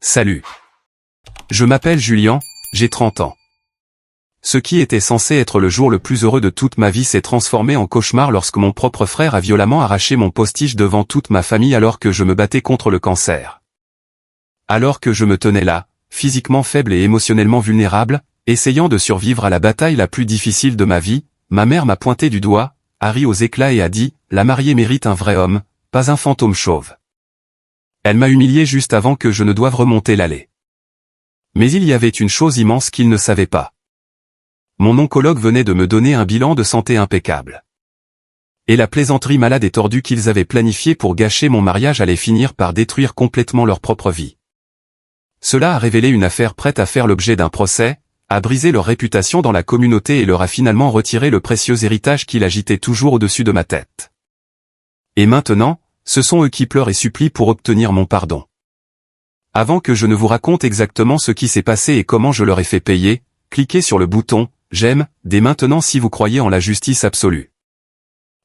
Salut. Je m'appelle Julien, j'ai 30 ans. Ce qui était censé être le jour le plus heureux de toute ma vie s'est transformé en cauchemar lorsque mon propre frère a violemment arraché mon postiche devant toute ma famille alors que je me battais contre le cancer. Alors que je me tenais là, physiquement faible et émotionnellement vulnérable, essayant de survivre à la bataille la plus difficile de ma vie, ma mère m'a pointé du doigt, a ri aux éclats et a dit « La mariée mérite un vrai homme, pas un fantôme chauve ». Elle m'a humilié juste avant que je ne doive remonter l'allée. Mais il y avait une chose immense qu'il ne savait pas. Mon oncologue venait de me donner un bilan de santé impeccable. Et la plaisanterie malade et tordue qu'ils avaient planifiée pour gâcher mon mariage allait finir par détruire complètement leur propre vie. Cela a révélé une affaire prête à faire l'objet d'un procès, a brisé leur réputation dans la communauté et leur a finalement retiré le précieux héritage qu'il agitait toujours au-dessus de ma tête. Et maintenant, ce sont eux qui pleurent et supplient pour obtenir mon pardon. Avant que je ne vous raconte exactement ce qui s'est passé et comment je leur ai fait payer, cliquez sur le bouton « J'aime » dès maintenant si vous croyez en la justice absolue.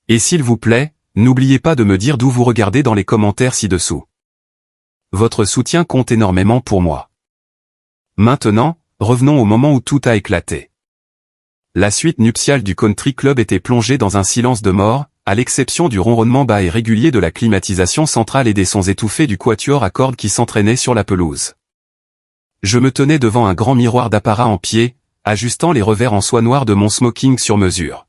Et s'il vous plaît, n'oubliez pas de me dire d'où vous regardez dans les commentaires ci-dessous. Votre soutien compte énormément pour moi. Maintenant, revenons au moment où tout a éclaté. La suite nuptiale du country club était plongée dans un silence de mort, à l'exception du ronronnement bas et régulier de la climatisation centrale et des sons étouffés du quatuor à cordes qui s'entraînait sur la pelouse. Je me tenais devant un grand miroir d'apparat en pied, ajustant les revers en soie noire de mon smoking sur mesure.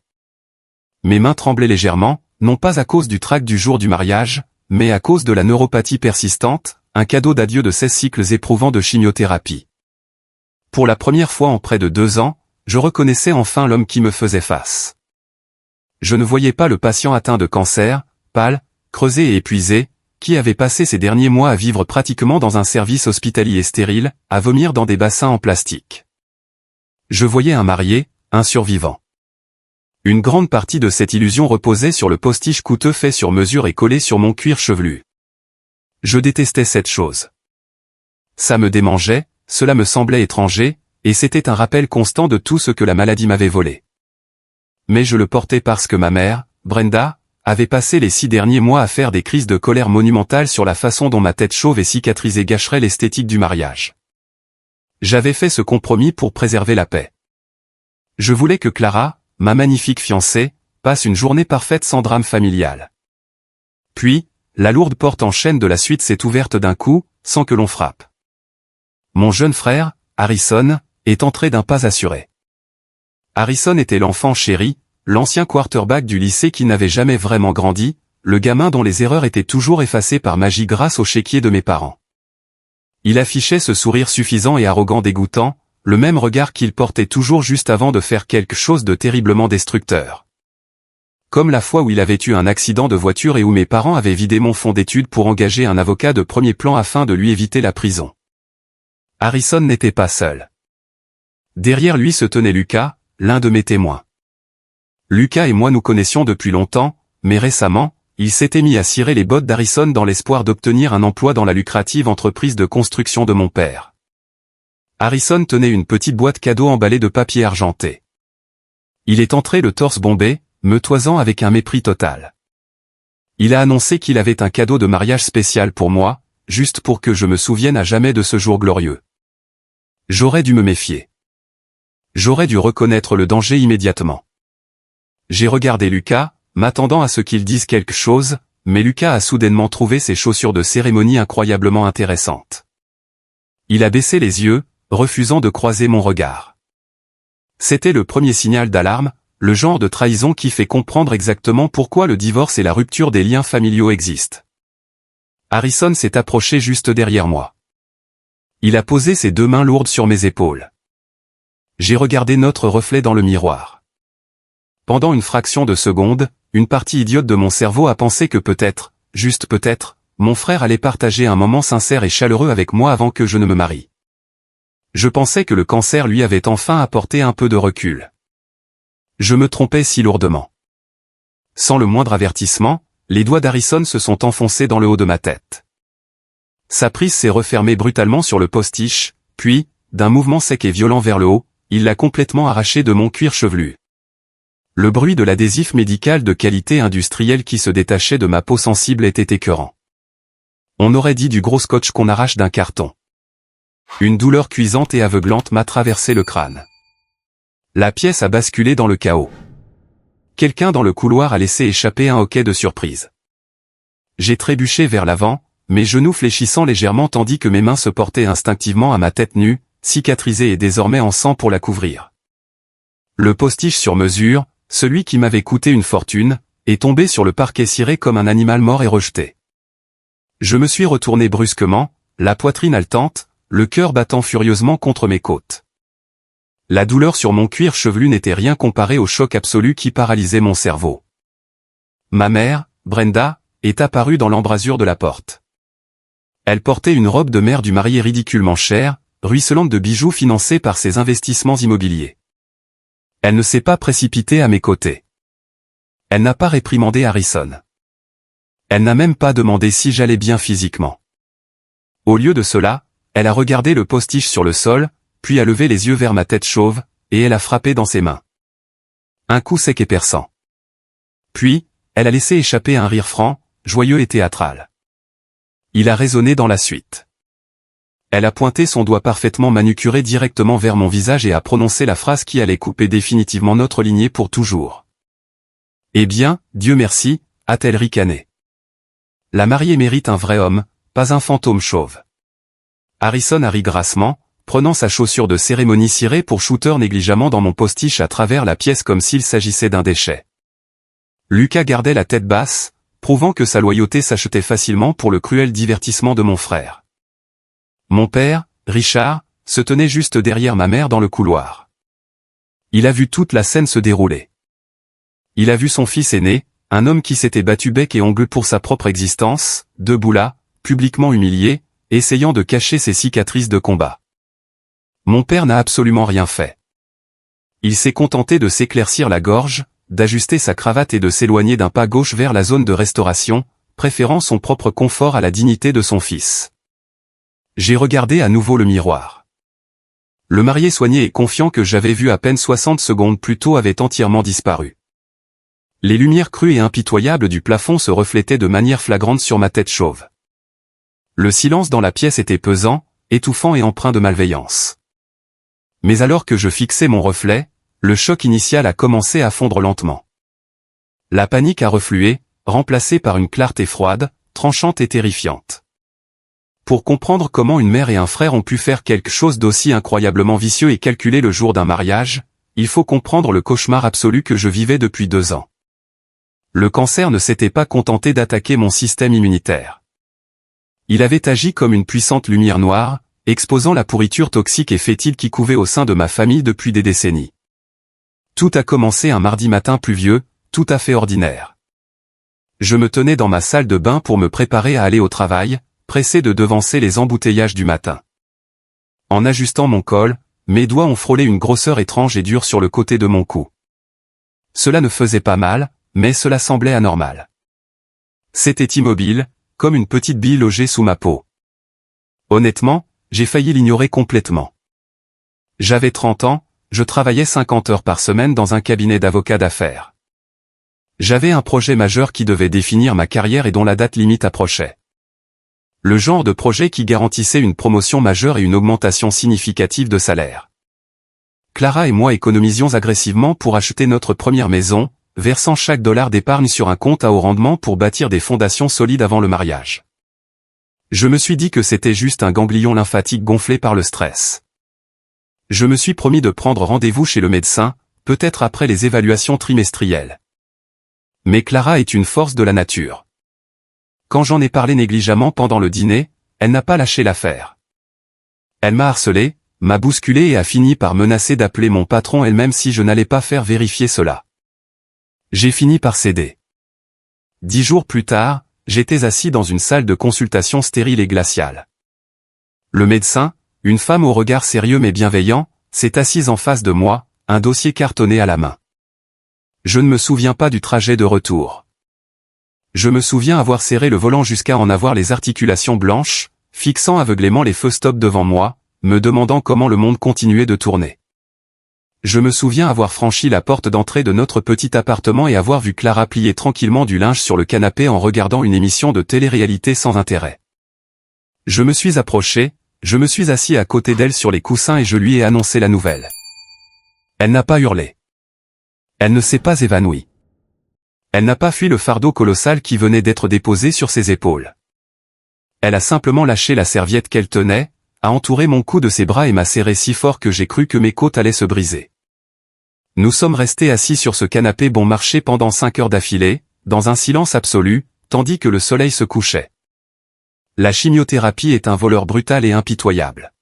Mes mains tremblaient légèrement, non pas à cause du trac du jour du mariage, mais à cause de la neuropathie persistante, un cadeau d'adieu de 16 cycles éprouvants de chimiothérapie. Pour la première fois en près de 2 ans, je reconnaissais enfin l'homme qui me faisait face. Je ne voyais pas le patient atteint de cancer, pâle, creusé et épuisé, qui avait passé ces derniers mois à vivre pratiquement dans un service hospitalier stérile, à vomir dans des bassins en plastique. Je voyais un marié, un survivant. Une grande partie de cette illusion reposait sur le postiche coûteux fait sur mesure et collé sur mon cuir chevelu. Je détestais cette chose. Ça me démangeait, cela me semblait étranger, et c'était un rappel constant de tout ce que la maladie m'avait volé. Mais je le portais parce que ma mère, Brenda, avait passé les 6 derniers mois à faire des crises de colère monumentales sur la façon dont ma tête chauve et cicatrisée gâcherait l'esthétique du mariage. J'avais fait ce compromis pour préserver la paix. Je voulais que Clara, ma magnifique fiancée, passe une journée parfaite sans drame familial. Puis, la lourde porte en chaîne de la suite s'est ouverte d'un coup, sans que l'on frappe. Mon jeune frère, Harrison, est entré d'un pas assuré. Harrison était l'enfant chéri, l'ancien quarterback du lycée qui n'avait jamais vraiment grandi, le gamin dont les erreurs étaient toujours effacées par magie grâce au chéquier de mes parents. Il affichait ce sourire suffisant et arrogant dégoûtant, le même regard qu'il portait toujours juste avant de faire quelque chose de terriblement destructeur. Comme la fois où il avait eu un accident de voiture et où mes parents avaient vidé mon fonds d'études pour engager un avocat de premier plan afin de lui éviter la prison. Harrison n'était pas seul. Derrière lui se tenait Lucas, l'un de mes témoins. Lucas et moi nous connaissions depuis longtemps, mais récemment, il s'était mis à cirer les bottes d'Harrison dans l'espoir d'obtenir un emploi dans la lucrative entreprise de construction de mon père. Harrison tenait une petite boîte cadeau emballée de papier argenté. Il est entré le torse bombé, me toisant avec un mépris total. Il a annoncé qu'il avait un cadeau de mariage spécial pour moi, juste pour que je me souvienne à jamais de ce jour glorieux. J'aurais dû me méfier. J'aurais dû reconnaître le danger immédiatement. J'ai regardé Lucas, m'attendant à ce qu'il dise quelque chose, mais Lucas a soudainement trouvé ses chaussures de cérémonie incroyablement intéressantes. Il a baissé les yeux, refusant de croiser mon regard. C'était le premier signal d'alarme, le genre de trahison qui fait comprendre exactement pourquoi le divorce et la rupture des liens familiaux existent. Harrison s'est approché juste derrière moi. Il a posé ses 2 mains lourdes sur mes épaules. J'ai regardé notre reflet dans le miroir. Pendant une fraction de seconde, une partie idiote de mon cerveau a pensé que peut-être, juste peut-être, mon frère allait partager un moment sincère et chaleureux avec moi avant que je ne me marie. Je pensais que le cancer lui avait enfin apporté un peu de recul. Je me trompais si lourdement. Sans le moindre avertissement, les doigts d'Harrison se sont enfoncés dans le haut de ma tête. Sa prise s'est refermée brutalement sur le postiche, puis, d'un mouvement sec et violent vers le haut, il l'a complètement arraché de mon cuir chevelu. Le bruit de l'adhésif médical de qualité industrielle qui se détachait de ma peau sensible était écœurant. On aurait dit du gros scotch qu'on arrache d'un carton. Une douleur cuisante et aveuglante m'a traversé le crâne. La pièce a basculé dans le chaos. Quelqu'un dans le couloir a laissé échapper un hoquet de surprise. J'ai trébuché vers l'avant, mes genoux fléchissant légèrement tandis que mes mains se portaient instinctivement à ma tête nue, cicatrisée et désormais en sang pour la couvrir. Le postiche sur mesure, celui qui m'avait coûté une fortune, est tombé sur le parquet ciré comme un animal mort et rejeté. Je me suis retourné brusquement, la poitrine haletante, le cœur battant furieusement contre mes côtes. La douleur sur mon cuir chevelu n'était rien comparé au choc absolu qui paralysait mon cerveau. Ma mère, Brenda, est apparue dans l'embrasure de la porte. Elle portait une robe de mère du marié ridiculement chère, ruisselante de bijoux financés par ses investissements immobiliers. Elle ne s'est pas précipitée à mes côtés. Elle n'a pas réprimandé Harrison. Elle n'a même pas demandé si j'allais bien physiquement. Au lieu de cela, elle a regardé le postiche sur le sol, puis a levé les yeux vers ma tête chauve, et elle a frappé dans ses mains. Un coup sec et perçant. Puis, elle a laissé échapper un rire franc, joyeux et théâtral. Il a résonné dans la suite. Elle a pointé son doigt parfaitement manucuré directement vers mon visage et a prononcé la phrase qui allait couper définitivement notre lignée pour toujours. Eh bien, Dieu merci, a-t-elle ricané. La mariée mérite un vrai homme, pas un fantôme chauve. Harrison a ri grassement, prenant sa chaussure de cérémonie cirée pour shooter négligemment dans mon postiche à travers la pièce comme s'il s'agissait d'un déchet. Lucas gardait la tête basse, prouvant que sa loyauté s'achetait facilement pour le cruel divertissement de mon frère. Mon père, Richard, se tenait juste derrière ma mère dans le couloir. Il a vu toute la scène se dérouler. Il a vu son fils aîné, un homme qui s'était battu bec et ongles pour sa propre existence, debout là, publiquement humilié, essayant de cacher ses cicatrices de combat. Mon père n'a absolument rien fait. Il s'est contenté de s'éclaircir la gorge, d'ajuster sa cravate et de s'éloigner d'un pas gauche vers la zone de restauration, préférant son propre confort à la dignité de son fils. J'ai regardé à nouveau le miroir. Le marié soigné et confiant que j'avais vu à peine 60 secondes plus tôt avait entièrement disparu. Les lumières crues et impitoyables du plafond se reflétaient de manière flagrante sur ma tête chauve. Le silence dans la pièce était pesant, étouffant et empreint de malveillance. Mais alors que je fixais mon reflet, le choc initial a commencé à fondre lentement. La panique a reflué, remplacée par une clarté froide, tranchante et terrifiante. Pour comprendre comment une mère et un frère ont pu faire quelque chose d'aussi incroyablement vicieux et calculé le jour d'un mariage, il faut comprendre le cauchemar absolu que je vivais depuis 2 ans. Le cancer ne s'était pas contenté d'attaquer mon système immunitaire. Il avait agi comme une puissante lumière noire, exposant la pourriture toxique et fétide qui couvait au sein de ma famille depuis des décennies. Tout a commencé un mardi matin pluvieux, tout à fait ordinaire. Je me tenais dans ma salle de bain pour me préparer à aller au travail, pressé de devancer les embouteillages du matin. En ajustant mon col, mes doigts ont frôlé une grosseur étrange et dure sur le côté de mon cou. Cela ne faisait pas mal, mais cela semblait anormal. C'était immobile, comme une petite bille logée sous ma peau. Honnêtement, j'ai failli l'ignorer complètement. J'avais 30 ans, je travaillais 50 heures par semaine dans un cabinet d'avocats d'affaires. J'avais un projet majeur qui devait définir ma carrière et dont la date limite approchait. Le genre de projet qui garantissait une promotion majeure et une augmentation significative de salaire. Clara et moi économisions agressivement pour acheter notre première maison, versant chaque dollar d'épargne sur un compte à haut rendement pour bâtir des fondations solides avant le mariage. Je me suis dit que c'était juste un ganglion lymphatique gonflé par le stress. Je me suis promis de prendre rendez-vous chez le médecin, peut-être après les évaluations trimestrielles. Mais Clara est une force de la nature. Quand j'en ai parlé négligemment pendant le dîner, elle n'a pas lâché l'affaire. Elle m'a harcelé, m'a bousculé et a fini par menacer d'appeler mon patron elle-même si je n'allais pas faire vérifier cela. J'ai fini par céder. 10 jours plus tard, j'étais assis dans une salle de consultation stérile et glaciale. Le médecin, une femme au regard sérieux mais bienveillant, s'est assise en face de moi, un dossier cartonné à la main. Je ne me souviens pas du trajet de retour. Je me souviens avoir serré le volant jusqu'à en avoir les articulations blanches, fixant aveuglément les feux stop devant moi, me demandant comment le monde continuait de tourner. Je me souviens avoir franchi la porte d'entrée de notre petit appartement et avoir vu Clara plier tranquillement du linge sur le canapé en regardant une émission de télé-réalité sans intérêt. Je me suis approché, Je me suis assis à côté d'elle sur les coussins et je lui ai annoncé la nouvelle. Elle n'a pas hurlé. Elle ne s'est pas évanouie. Elle n'a pas fui le fardeau colossal qui venait d'être déposé sur ses épaules. Elle a simplement lâché la serviette qu'elle tenait, a entouré mon cou de ses bras et m'a serré si fort que j'ai cru que mes côtes allaient se briser. Nous sommes restés assis sur ce canapé bon marché pendant 5 heures d'affilée, dans un silence absolu, tandis que le soleil se couchait. La chimiothérapie est un voleur brutal et impitoyable.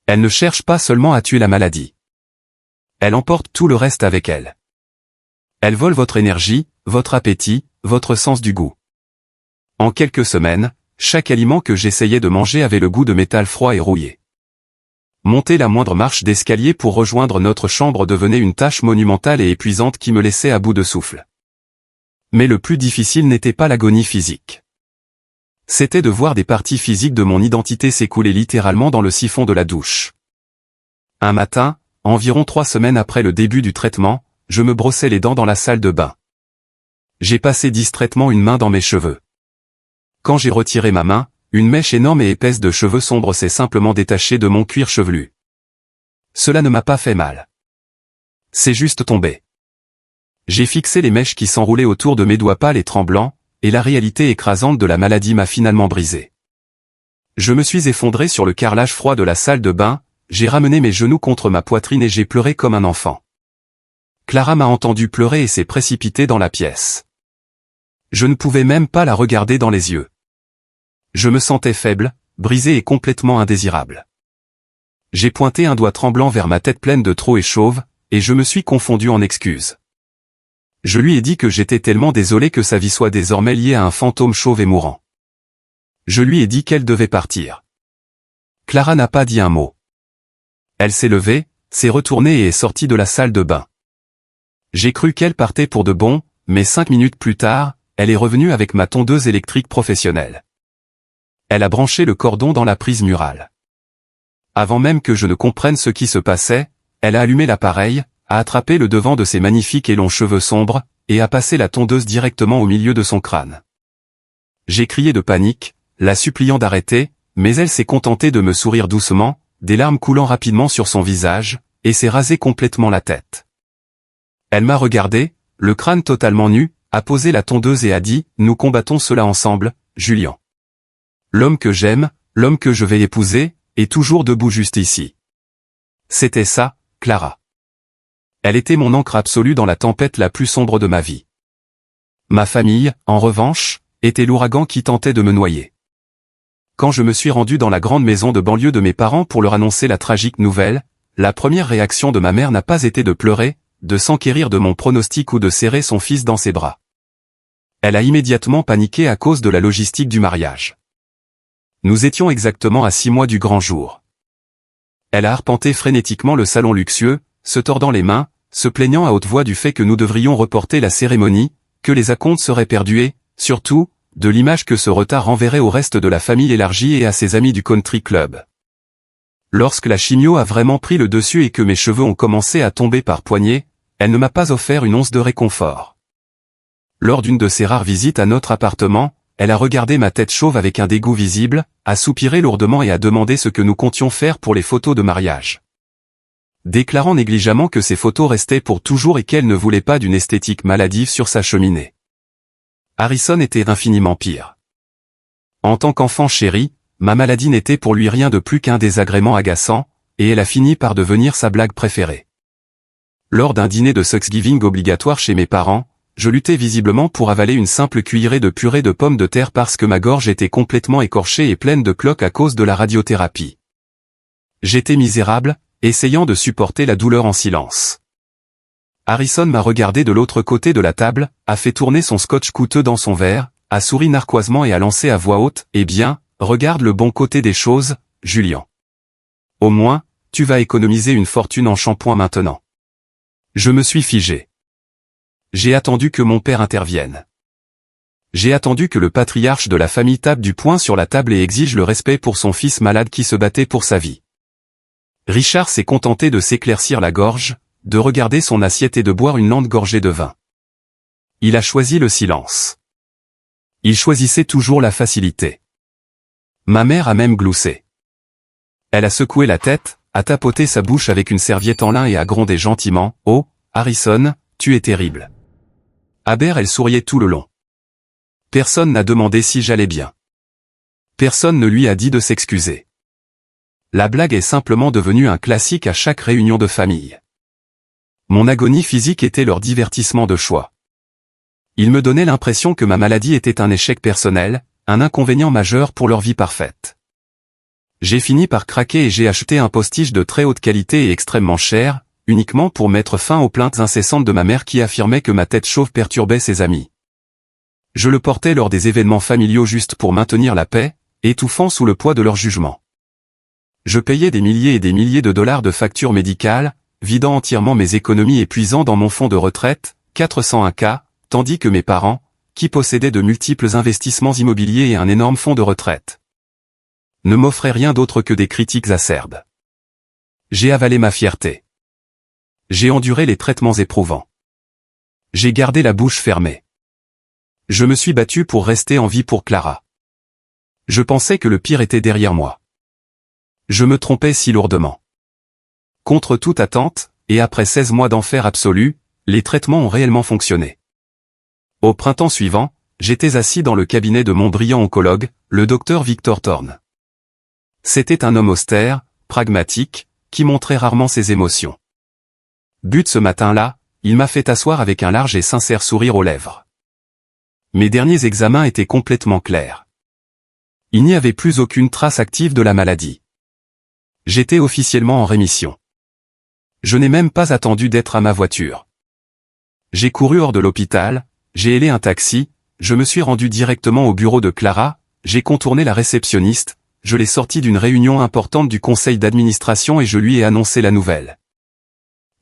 Elle ne cherche pas seulement à tuer la maladie. Elle emporte tout le reste avec elle. Elle vole votre énergie, votre appétit, votre sens du goût. En quelques semaines, chaque aliment que j'essayais de manger avait le goût de métal froid et rouillé. Monter la moindre marche d'escalier pour rejoindre notre chambre devenait une tâche monumentale et épuisante qui me laissait à bout de souffle. Mais le plus difficile n'était pas l'agonie physique. C'était de voir des parties physiques de mon identité s'écouler littéralement dans le siphon de la douche. Un matin, environ 3 semaines après le début du traitement, je me brossais les dents dans la salle de bain. J'ai passé distraitement une main dans mes cheveux. Quand j'ai retiré ma main, une mèche énorme et épaisse de cheveux sombres s'est simplement détachée de mon cuir chevelu. Cela ne m'a pas fait mal. C'est juste tombé. J'ai fixé les mèches qui s'enroulaient autour de mes doigts pâles et tremblants, et la réalité écrasante de la maladie m'a finalement brisé. Je me suis effondré sur le carrelage froid de la salle de bain, j'ai ramené mes genoux contre ma poitrine et j'ai pleuré comme un enfant. Clara m'a entendu pleurer et s'est précipitée dans la pièce. Je ne pouvais même pas la regarder dans les yeux. Je me sentais faible, brisé et complètement indésirable. J'ai pointé un doigt tremblant vers ma tête pleine de trous et chauve, et je me suis confondu en excuses. Je lui ai dit que j'étais tellement désolé que sa vie soit désormais liée à un fantôme chauve et mourant. Je lui ai dit qu'elle devait partir. Clara n'a pas dit un mot. Elle s'est levée, s'est retournée et est sortie de la salle de bain. J'ai cru qu'elle partait pour de bon, mais 5 minutes plus tard, elle est revenue avec ma tondeuse électrique professionnelle. Elle a branché le cordon dans la prise murale. Avant même que je ne comprenne ce qui se passait, elle a allumé l'appareil, a attrapé le devant de ses magnifiques et longs cheveux sombres, et a passé la tondeuse directement au milieu de son crâne. J'ai crié de panique, la suppliant d'arrêter, mais elle s'est contentée de me sourire doucement, des larmes coulant rapidement sur son visage, et s'est rasé complètement la tête. Elle m'a regardé, le crâne totalement nu, a posé la tondeuse et a dit « Nous combattons cela ensemble, Julian. L'homme que j'aime, l'homme que je vais épouser, est toujours debout juste ici. » C'était ça, Clara. Elle était mon ancre absolue dans la tempête la plus sombre de ma vie. Ma famille, en revanche, était l'ouragan qui tentait de me noyer. Quand je me suis rendu dans la grande maison de banlieue de mes parents pour leur annoncer la tragique nouvelle, la première réaction de ma mère n'a pas été de pleurer, de s'enquérir de mon pronostic ou de serrer son fils dans ses bras. Elle a immédiatement paniqué à cause de la logistique du mariage. Nous étions exactement à 6 mois du grand jour. Elle a arpenté frénétiquement le salon luxueux, se tordant les mains, se plaignant à haute voix du fait que nous devrions reporter la cérémonie, que les acomptes seraient perdus et, surtout, de l'image que ce retard renverrait au reste de la famille élargie et à ses amis du country club. Lorsque la chimio a vraiment pris le dessus et que mes cheveux ont commencé à tomber par poignées, elle ne m'a pas offert une once de réconfort. Lors d'une de ses rares visites à notre appartement, elle a regardé ma tête chauve avec un dégoût visible, a soupiré lourdement et a demandé ce que nous comptions faire pour les photos de mariage. Déclarant négligemment que ces photos restaient pour toujours et qu'elle ne voulait pas d'une esthétique maladive sur sa cheminée. Harrison était infiniment pire. En tant qu'enfant chéri, ma maladie n'était pour lui rien de plus qu'un désagrément agaçant, et elle a fini par devenir sa blague préférée. Lors d'un dîner de Thanksgiving obligatoire chez mes parents, je luttais visiblement pour avaler une simple cuillerée de purée de pommes de terre parce que ma gorge était complètement écorchée et pleine de cloques à cause de la radiothérapie. J'étais misérable, essayant de supporter la douleur en silence. Harrison m'a regardé de l'autre côté de la table, a fait tourner son scotch coûteux dans son verre, a souri narquoisement et a lancé à voix haute « Eh bien, regarde le bon côté des choses, Julian. Au moins, tu vas économiser une fortune en shampoing maintenant. » Je me suis figé. J'ai attendu que mon père intervienne. J'ai attendu que le patriarche de la famille tape du poing sur la table et exige le respect pour son fils malade qui se battait pour sa vie. Richard s'est contenté de s'éclaircir la gorge, de regarder son assiette et de boire une lente gorgée de vin. Il a choisi le silence. Il choisissait toujours la facilité. Ma mère a même gloussé. Elle a secoué la tête, a tapoté sa bouche avec une serviette en lin et a grondé gentiment. « Oh, Harrison, tu es terrible. » Aber elle souriait tout le long. Personne n'a demandé si j'allais bien. Personne ne lui a dit de s'excuser. La blague est simplement devenue un classique à chaque réunion de famille. Mon agonie physique était leur divertissement de choix. Ils me donnaient l'impression que ma maladie était un échec personnel, un inconvénient majeur pour leur vie parfaite. J'ai fini par craquer et j'ai acheté un postiche de très haute qualité et extrêmement cher, uniquement pour mettre fin aux plaintes incessantes de ma mère qui affirmait que ma tête chauve perturbait ses amis. Je le portais lors des événements familiaux juste pour maintenir la paix, étouffant sous le poids de leur jugement. Je payais des milliers et des milliers de dollars de factures médicales, vidant entièrement mes économies et puisant dans mon fonds de retraite, 401K, tandis que mes parents, qui possédaient de multiples investissements immobiliers et un énorme fonds de retraite, ne m'offraient rien d'autre que des critiques acerbes. J'ai avalé ma fierté. J'ai enduré les traitements éprouvants. J'ai gardé la bouche fermée. Je me suis battu pour rester en vie pour Clara. Je pensais que le pire était derrière moi. Je me trompais si lourdement. Contre toute attente, et après 16 mois d'enfer absolu, les traitements ont réellement fonctionné. Au printemps suivant, j'étais assis dans le cabinet de mon brillant oncologue, le docteur Victor Thorne. C'était un homme austère, pragmatique, qui montrait rarement ses émotions. But ce matin-là, il m'a fait asseoir avec un large et sincère sourire aux lèvres. Mes derniers examens étaient complètement clairs. Il n'y avait plus aucune trace active de la maladie. J'étais officiellement en rémission. Je n'ai même pas attendu d'être à ma voiture. J'ai couru hors de l'hôpital, j'ai hélé un taxi, je me suis rendu directement au bureau de Clara, j'ai contourné la réceptionniste, je l'ai sortie d'une réunion importante du conseil d'administration et je lui ai annoncé la nouvelle.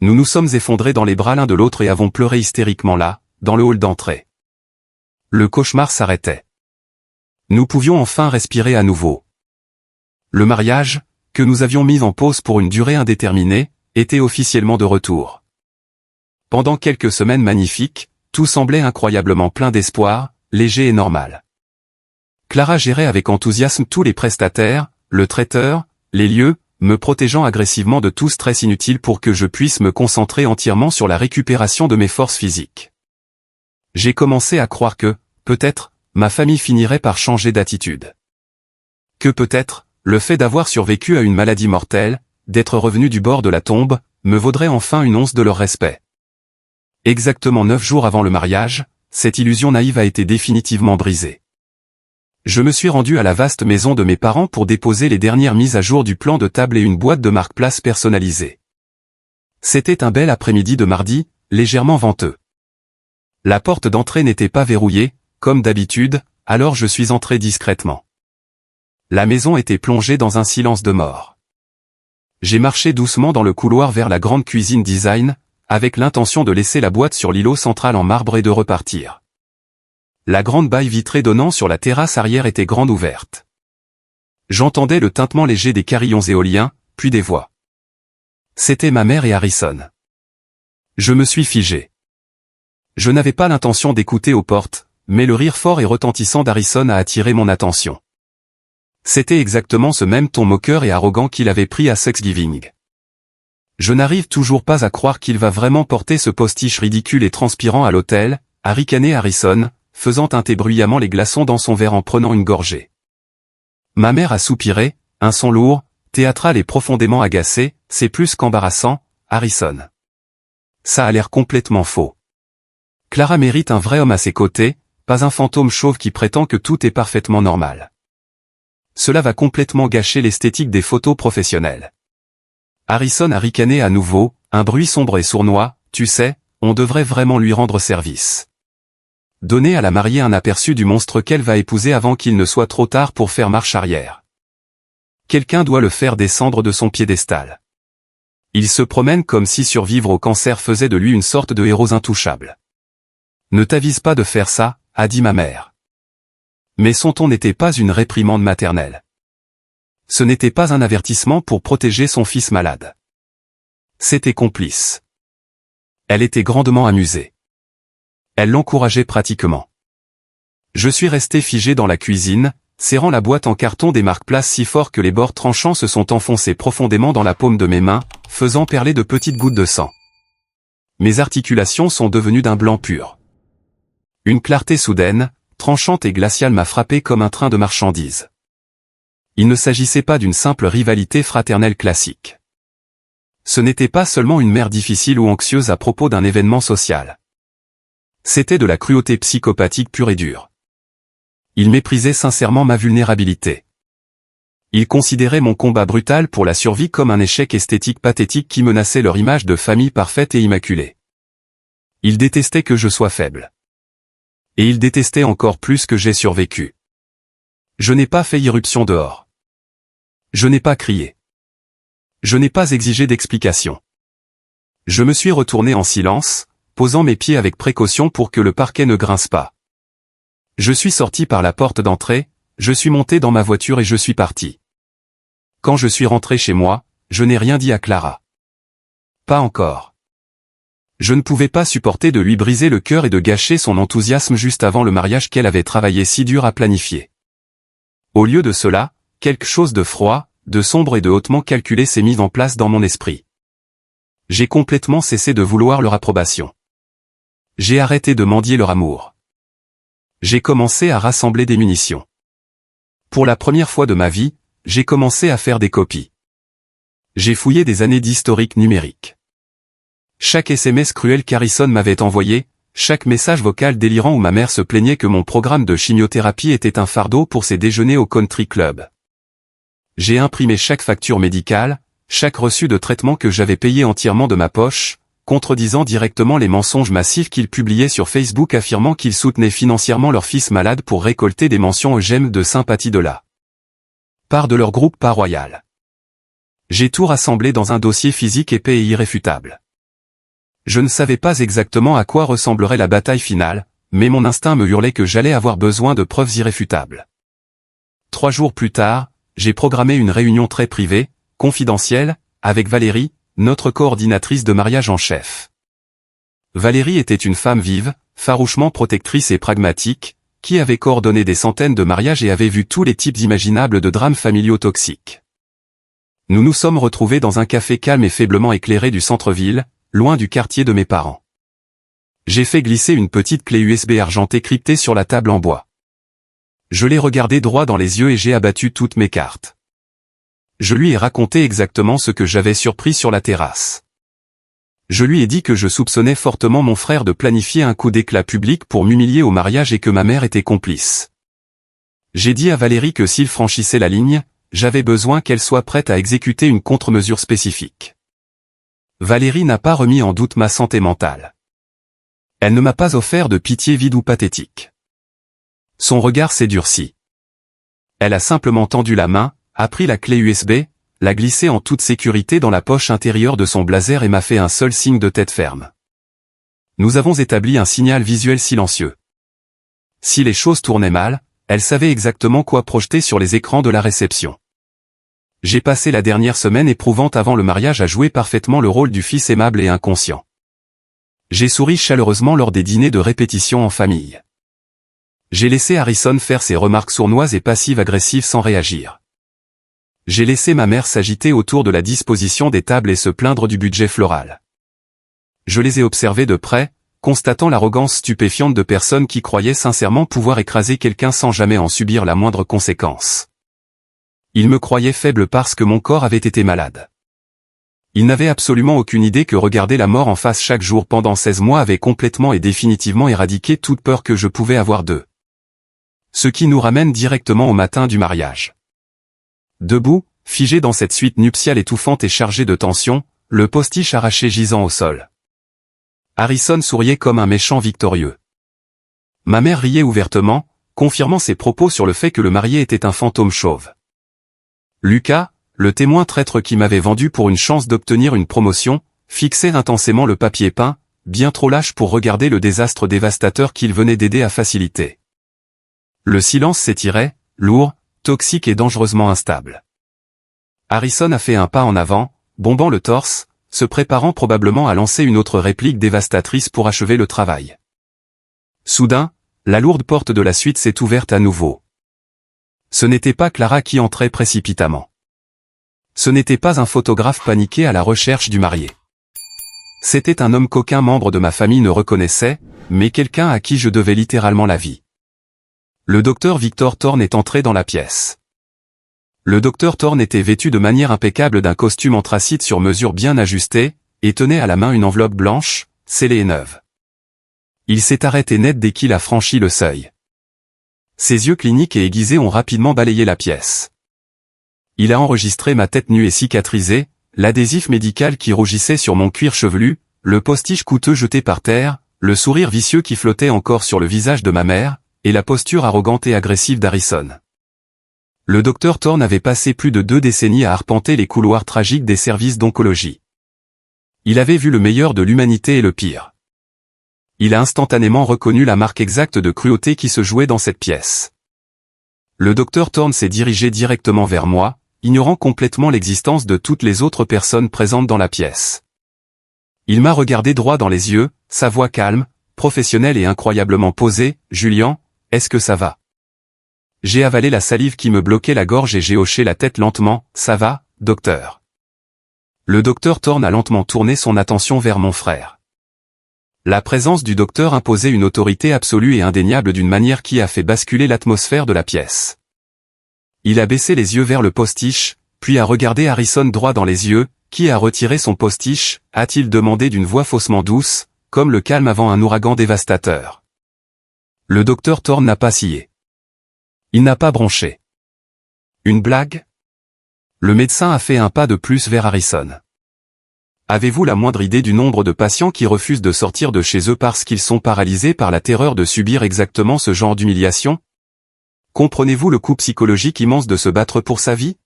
Nous nous sommes effondrés dans les bras l'un de l'autre et avons pleuré hystériquement là, dans le hall d'entrée. Le cauchemar s'arrêtait. Nous pouvions enfin respirer à nouveau. Le mariage, que nous avions mis en pause pour une durée indéterminée, était officiellement de retour. Pendant quelques semaines magnifiques, tout semblait incroyablement plein d'espoir, léger et normal. Clara gérait avec enthousiasme tous les prestataires, le traiteur, les lieux, me protégeant agressivement de tout stress inutile pour que je puisse me concentrer entièrement sur la récupération de mes forces physiques. J'ai commencé à croire que, peut-être, ma famille finirait par changer d'attitude. Que peut-être, le fait d'avoir survécu à une maladie mortelle, d'être revenu du bord de la tombe, me vaudrait enfin une once de leur respect. Exactement 9 jours avant le mariage, cette illusion naïve a été définitivement brisée. Je me suis rendu à la vaste maison de mes parents pour déposer les dernières mises à jour du plan de table et une boîte de marque-place personnalisée. C'était un bel après-midi de mardi, légèrement venteux. La porte d'entrée n'était pas verrouillée, comme d'habitude, alors je suis entré discrètement. La maison était plongée dans un silence de mort. J'ai marché doucement dans le couloir vers la grande cuisine design, avec l'intention de laisser la boîte sur l'îlot central en marbre et de repartir. La grande baille vitrée donnant sur la terrasse arrière était grande ouverte. J'entendais le tintement léger des carillons éoliens, puis des voix. C'était ma mère et Harrison. Je me suis figé. Je n'avais pas l'intention d'écouter aux portes, mais le rire fort et retentissant d'Harrison a attiré mon attention. C'était exactement ce même ton moqueur et arrogant qu'il avait pris à Thanksgiving. Je n'arrive toujours pas à croire qu'il va vraiment porter ce postiche ridicule et transpirant à l'hôtel, a ricané Harrison, faisant teinter bruyamment les glaçons dans son verre en prenant une gorgée. Ma mère a soupiré, un son lourd, théâtral et profondément agacé, c'est plus qu'embarrassant, Harrison. Ça a l'air complètement faux. Clara mérite un vrai homme à ses côtés, pas un fantôme chauve qui prétend que tout est parfaitement normal. Cela va complètement gâcher l'esthétique des photos professionnelles. Harrison a ricané à nouveau, un bruit sombre et sournois, tu sais, on devrait vraiment lui rendre service. Donner à la mariée un aperçu du monstre qu'elle va épouser avant qu'il ne soit trop tard pour faire marche arrière. Quelqu'un doit le faire descendre de son piédestal. Il se promène comme si survivre au cancer faisait de lui une sorte de héros intouchable. Ne t'avise pas de faire ça, a dit ma mère. Mais son ton n'était pas une réprimande maternelle. Ce n'était pas un avertissement pour protéger son fils malade. C'était complice. Elle était grandement amusée. Elle l'encourageait pratiquement. Je suis resté figé dans la cuisine, serrant la boîte en carton des marque-places si fort que les bords tranchants se sont enfoncés profondément dans la paume de mes mains, faisant perler de petites gouttes de sang. Mes articulations sont devenues d'un blanc pur. Une clarté soudaine, tranchante et glaciale m'a frappé comme un train de marchandises. Il ne s'agissait pas d'une simple rivalité fraternelle classique. Ce n'était pas seulement une mère difficile ou anxieuse à propos d'un événement social. C'était de la cruauté psychopathique pure et dure. Il méprisait sincèrement ma vulnérabilité. Il considérait mon combat brutal pour la survie comme un échec esthétique pathétique qui menaçait leur image de famille parfaite et immaculée. Il détestait que je sois faible. Et il détestait encore plus que j'ai survécu. Je n'ai pas fait irruption dehors. Je n'ai pas crié. Je n'ai pas exigé d'explication. Je me suis retourné en silence, posant mes pieds avec précaution pour que le parquet ne grince pas. Je suis sorti par la porte d'entrée, je suis monté dans ma voiture et je suis parti. Quand je suis rentré chez moi, je n'ai rien dit à Clara. Pas encore. Je ne pouvais pas supporter de lui briser le cœur et de gâcher son enthousiasme juste avant le mariage qu'elle avait travaillé si dur à planifier. Au lieu de cela, quelque chose de froid, de sombre et de hautement calculé s'est mis en place dans mon esprit. J'ai complètement cessé de vouloir leur approbation. J'ai arrêté de mendier leur amour. J'ai commencé à rassembler des munitions. Pour la première fois de ma vie, j'ai commencé à faire des copies. J'ai fouillé des années d'historique numérique. Chaque SMS cruel qu'Harrison m'avait envoyé, chaque message vocal délirant où ma mère se plaignait que mon programme de chimiothérapie était un fardeau pour ses déjeuners au country club. J'ai imprimé chaque facture médicale, chaque reçu de traitement que j'avais payé entièrement de ma poche, contredisant directement les mensonges massifs qu'ils publiaient sur Facebook affirmant qu'ils soutenaient financièrement leur fils malade pour récolter des mentions aux gemmes de sympathie de la part de leur groupe paroial. J'ai tout rassemblé dans un dossier physique épais et irréfutable. Je ne savais pas exactement à quoi ressemblerait la bataille finale, mais mon instinct me hurlait que j'allais avoir besoin de preuves irréfutables. 3 jours plus tard, j'ai programmé une réunion très privée, confidentielle, avec Valérie, notre coordinatrice de mariage en chef. Valérie était une femme vive, farouchement protectrice et pragmatique, qui avait coordonné des centaines de mariages et avait vu tous les types imaginables de drames familiaux toxiques. Nous nous sommes retrouvés dans un café calme et faiblement éclairé du centre-ville, loin du quartier de mes parents. J'ai fait glisser une petite clé USB argentée cryptée sur la table en bois. Je l'ai regardé droit dans les yeux et j'ai abattu toutes mes cartes. Je lui ai raconté exactement ce que j'avais surpris sur la terrasse. Je lui ai dit que je soupçonnais fortement mon frère de planifier un coup d'éclat public pour m'humilier au mariage et que ma mère était complice. J'ai dit à Valérie que s'il franchissait la ligne, j'avais besoin qu'elle soit prête à exécuter une contre-mesure spécifique. Valérie n'a pas remis en doute ma santé mentale. Elle ne m'a pas offert de pitié vide ou pathétique. Son regard s'est durci. Elle a simplement tendu la main, a pris la clé USB, l'a glissée en toute sécurité dans la poche intérieure de son blazer et m'a fait un seul signe de tête ferme. Nous avons établi un signal visuel silencieux. Si les choses tournaient mal, elle savait exactement quoi projeter sur les écrans de la réception. J'ai passé la dernière semaine éprouvante avant le mariage à jouer parfaitement le rôle du fils aimable et inconscient. J'ai souri chaleureusement lors des dîners de répétition en famille. J'ai laissé Harrison faire ses remarques sournoises et passives-agressives sans réagir. J'ai laissé ma mère s'agiter autour de la disposition des tables et se plaindre du budget floral. Je les ai observés de près, constatant l'arrogance stupéfiante de personnes qui croyaient sincèrement pouvoir écraser quelqu'un sans jamais en subir la moindre conséquence. Ils me croyaient faible parce que mon corps avait été malade. Ils n'avaient absolument aucune idée que regarder la mort en face chaque jour pendant 16 mois avait complètement et définitivement éradiqué toute peur que je pouvais avoir d'eux. Ce qui nous ramène directement au matin du mariage. Debout, figé dans cette suite nuptiale étouffante et chargée de tension, le postiche arraché gisant au sol. Harrison souriait comme un méchant victorieux. Ma mère riait ouvertement, confirmant ses propos sur le fait que le marié était un fantôme chauve. Lucas, le témoin traître qui m'avait vendu pour une chance d'obtenir une promotion, fixait intensément le papier peint, bien trop lâche pour regarder le désastre dévastateur qu'il venait d'aider à faciliter. Le silence s'étirait, lourd, toxique et dangereusement instable. Harrison a fait un pas en avant, bombant le torse, se préparant probablement à lancer une autre réplique dévastatrice pour achever le travail. Soudain, la lourde porte de la suite s'est ouverte à nouveau. Ce n'était pas Clara qui entrait précipitamment. Ce n'était pas un photographe paniqué à la recherche du marié. C'était un homme qu'aucun membre de ma famille ne reconnaissait, mais quelqu'un à qui je devais littéralement la vie. Le docteur Victor Thorne est entré dans la pièce. Le docteur Thorne était vêtu de manière impeccable d'un costume anthracite sur mesure bien ajusté, et tenait à la main une enveloppe blanche, scellée et neuve. Il s'est arrêté net dès qu'il a franchi le seuil. Ses yeux cliniques et aiguisés ont rapidement balayé la pièce. Il a enregistré ma tête nue et cicatrisée, l'adhésif médical qui rougissait sur mon cuir chevelu, le postiche coûteux jeté par terre, le sourire vicieux qui flottait encore sur le visage de ma mère, et la posture arrogante et agressive d'Harrison. Le docteur Thorne avait passé plus de 2 décennies à arpenter les couloirs tragiques des services d'oncologie. Il avait vu le meilleur de l'humanité et le pire. Il a instantanément reconnu la marque exacte de cruauté qui se jouait dans cette pièce. Le docteur Thorne s'est dirigé directement vers moi, ignorant complètement l'existence de toutes les autres personnes présentes dans la pièce. Il m'a regardé droit dans les yeux, sa voix calme, professionnelle et incroyablement posée. « Julian, est-ce que ça va ?» J'ai avalé la salive qui me bloquait la gorge et j'ai hoché la tête lentement. « Ça va, docteur ?» Le docteur Thorne a lentement tourné son attention vers mon frère. La présence du docteur imposait une autorité absolue et indéniable d'une manière qui a fait basculer l'atmosphère de la pièce. Il a baissé les yeux vers le postiche, puis a regardé Harrison droit dans les yeux. « Qui a retiré son postiche ?» a-t-il demandé d'une voix faussement douce, comme le calme avant un ouragan dévastateur. Le docteur Thorne n'a pas scié. Il n'a pas bronché. Une blague ? Le médecin a fait un pas de plus vers Harrison. Avez-vous la moindre idée du nombre de patients qui refusent de sortir de chez eux parce qu'ils sont paralysés par la terreur de subir exactement ce genre d'humiliation ? Comprenez-vous le coût psychologique immense de se battre pour sa vie ?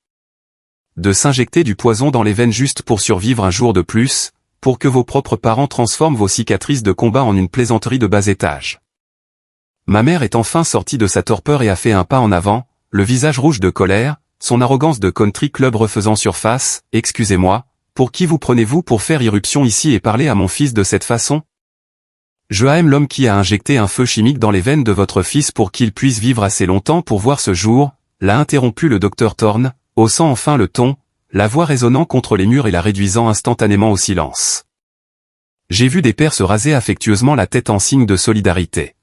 De s'injecter du poison dans les veines juste pour survivre un jour de plus, pour que vos propres parents transforment vos cicatrices de combat en une plaisanterie de bas étage. Ma mère est enfin sortie de sa torpeur et a fait un pas en avant, le visage rouge de colère, son arrogance de country club refaisant surface. « Excusez-moi, pour qui vous prenez-vous pour faire irruption ici et parler à mon fils de cette façon ? Je aime l'homme qui a injecté un feu chimique dans les veines de votre fils pour qu'il puisse vivre assez longtemps pour voir ce jour, » l'a interrompu le docteur Thorne, haussant enfin le ton, la voix résonnant contre les murs et la réduisant instantanément au silence. J'ai vu des pères se raser affectueusement la tête en signe de solidarité.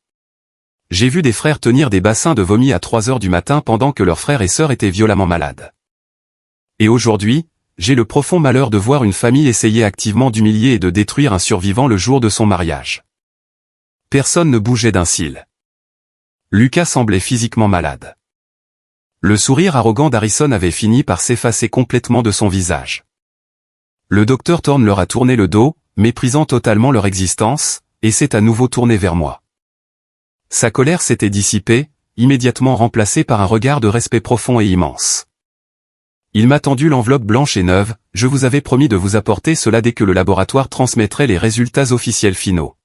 J'ai vu des frères tenir des bassins de vomi à 3 heures du matin pendant que leurs frères et sœurs étaient violemment malades. Et aujourd'hui, j'ai le profond malheur de voir une famille essayer activement d'humilier et de détruire un survivant le jour de son mariage. Personne ne bougeait d'un cil. Lucas semblait physiquement malade. Le sourire arrogant d'Harrison avait fini par s'effacer complètement de son visage. Le docteur Thorne leur a tourné le dos, méprisant totalement leur existence, et s'est à nouveau tourné vers moi. Sa colère s'était dissipée, immédiatement remplacée par un regard de respect profond et immense. Il m'a tendu l'enveloppe blanche et neuve. « Je vous avais promis de vous apporter cela dès que le laboratoire transmettrait les résultats officiels finaux.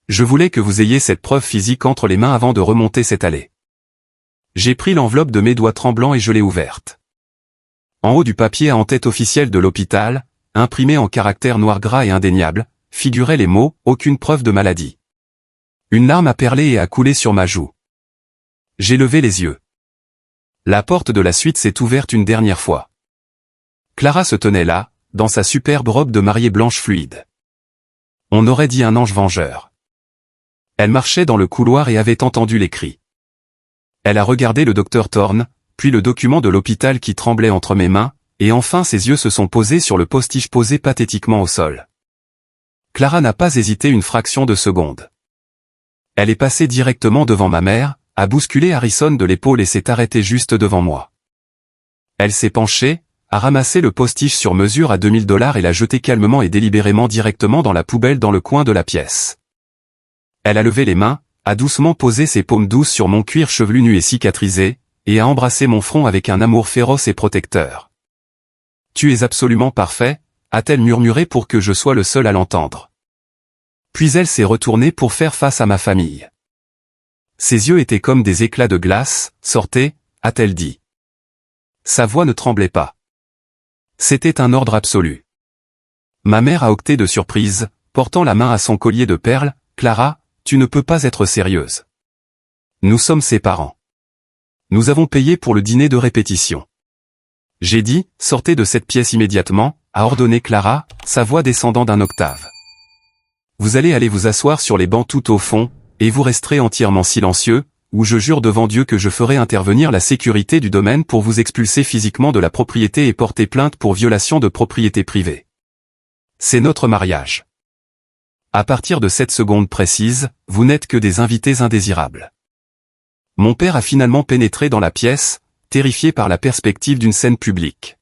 Je voulais que vous ayez cette preuve physique entre les mains avant de remonter cette allée. » J'ai pris l'enveloppe de mes doigts tremblants et je l'ai ouverte. En haut du papier à en-tête officielle de l'hôpital, imprimé en caractères noirs gras et indéniables, figuraient les mots « Aucune preuve de maladie ». Une larme a perlé et a coulé sur ma joue. J'ai levé les yeux. La porte de la suite s'est ouverte une dernière fois. Clara se tenait là, dans sa superbe robe de mariée blanche fluide. On aurait dit un ange vengeur. Elle marchait dans le couloir et avait entendu les cris. Elle a regardé le docteur Thorne, puis le document de l'hôpital qui tremblait entre mes mains, et enfin ses yeux se sont posés sur le postiche posé pathétiquement au sol. Clara n'a pas hésité une fraction de seconde. Elle est passée directement devant ma mère, a bousculé Harrison de l'épaule et s'est arrêtée juste devant moi. Elle s'est penchée, a ramassé le postiche sur mesure à $2000 et l'a jeté calmement et délibérément directement dans la poubelle dans le coin de la pièce. Elle a levé les mains, a doucement posé ses paumes douces sur mon cuir chevelu nu et cicatrisé, et a embrassé mon front avec un amour féroce et protecteur. « Tu es absolument parfait », a-t-elle murmuré pour que je sois le seul à l'entendre. Puis elle s'est retournée pour faire face à ma famille. Ses yeux étaient comme des éclats de glace. « Sortez », a-t-elle dit. Sa voix ne tremblait pas. C'était un ordre absolu. Ma mère a octé de surprise, portant la main à son collier de perles. « Clara, tu ne peux pas être sérieuse. Nous sommes ses parents. Nous avons payé pour le dîner de répétition. J'ai dit, sortez de cette pièce immédiatement, a ordonné Clara, sa voix descendant d'un octave. Vous allez aller vous asseoir sur les bancs tout au fond, et vous resterez entièrement silencieux, ou je jure devant Dieu que je ferai intervenir la sécurité du domaine pour vous expulser physiquement de la propriété et porter plainte pour violation de propriété privée. C'est notre mariage. À partir de cette seconde précise, vous n'êtes que des invités indésirables. Mon père a finalement pénétré dans la pièce, terrifié par la perspective d'une scène publique.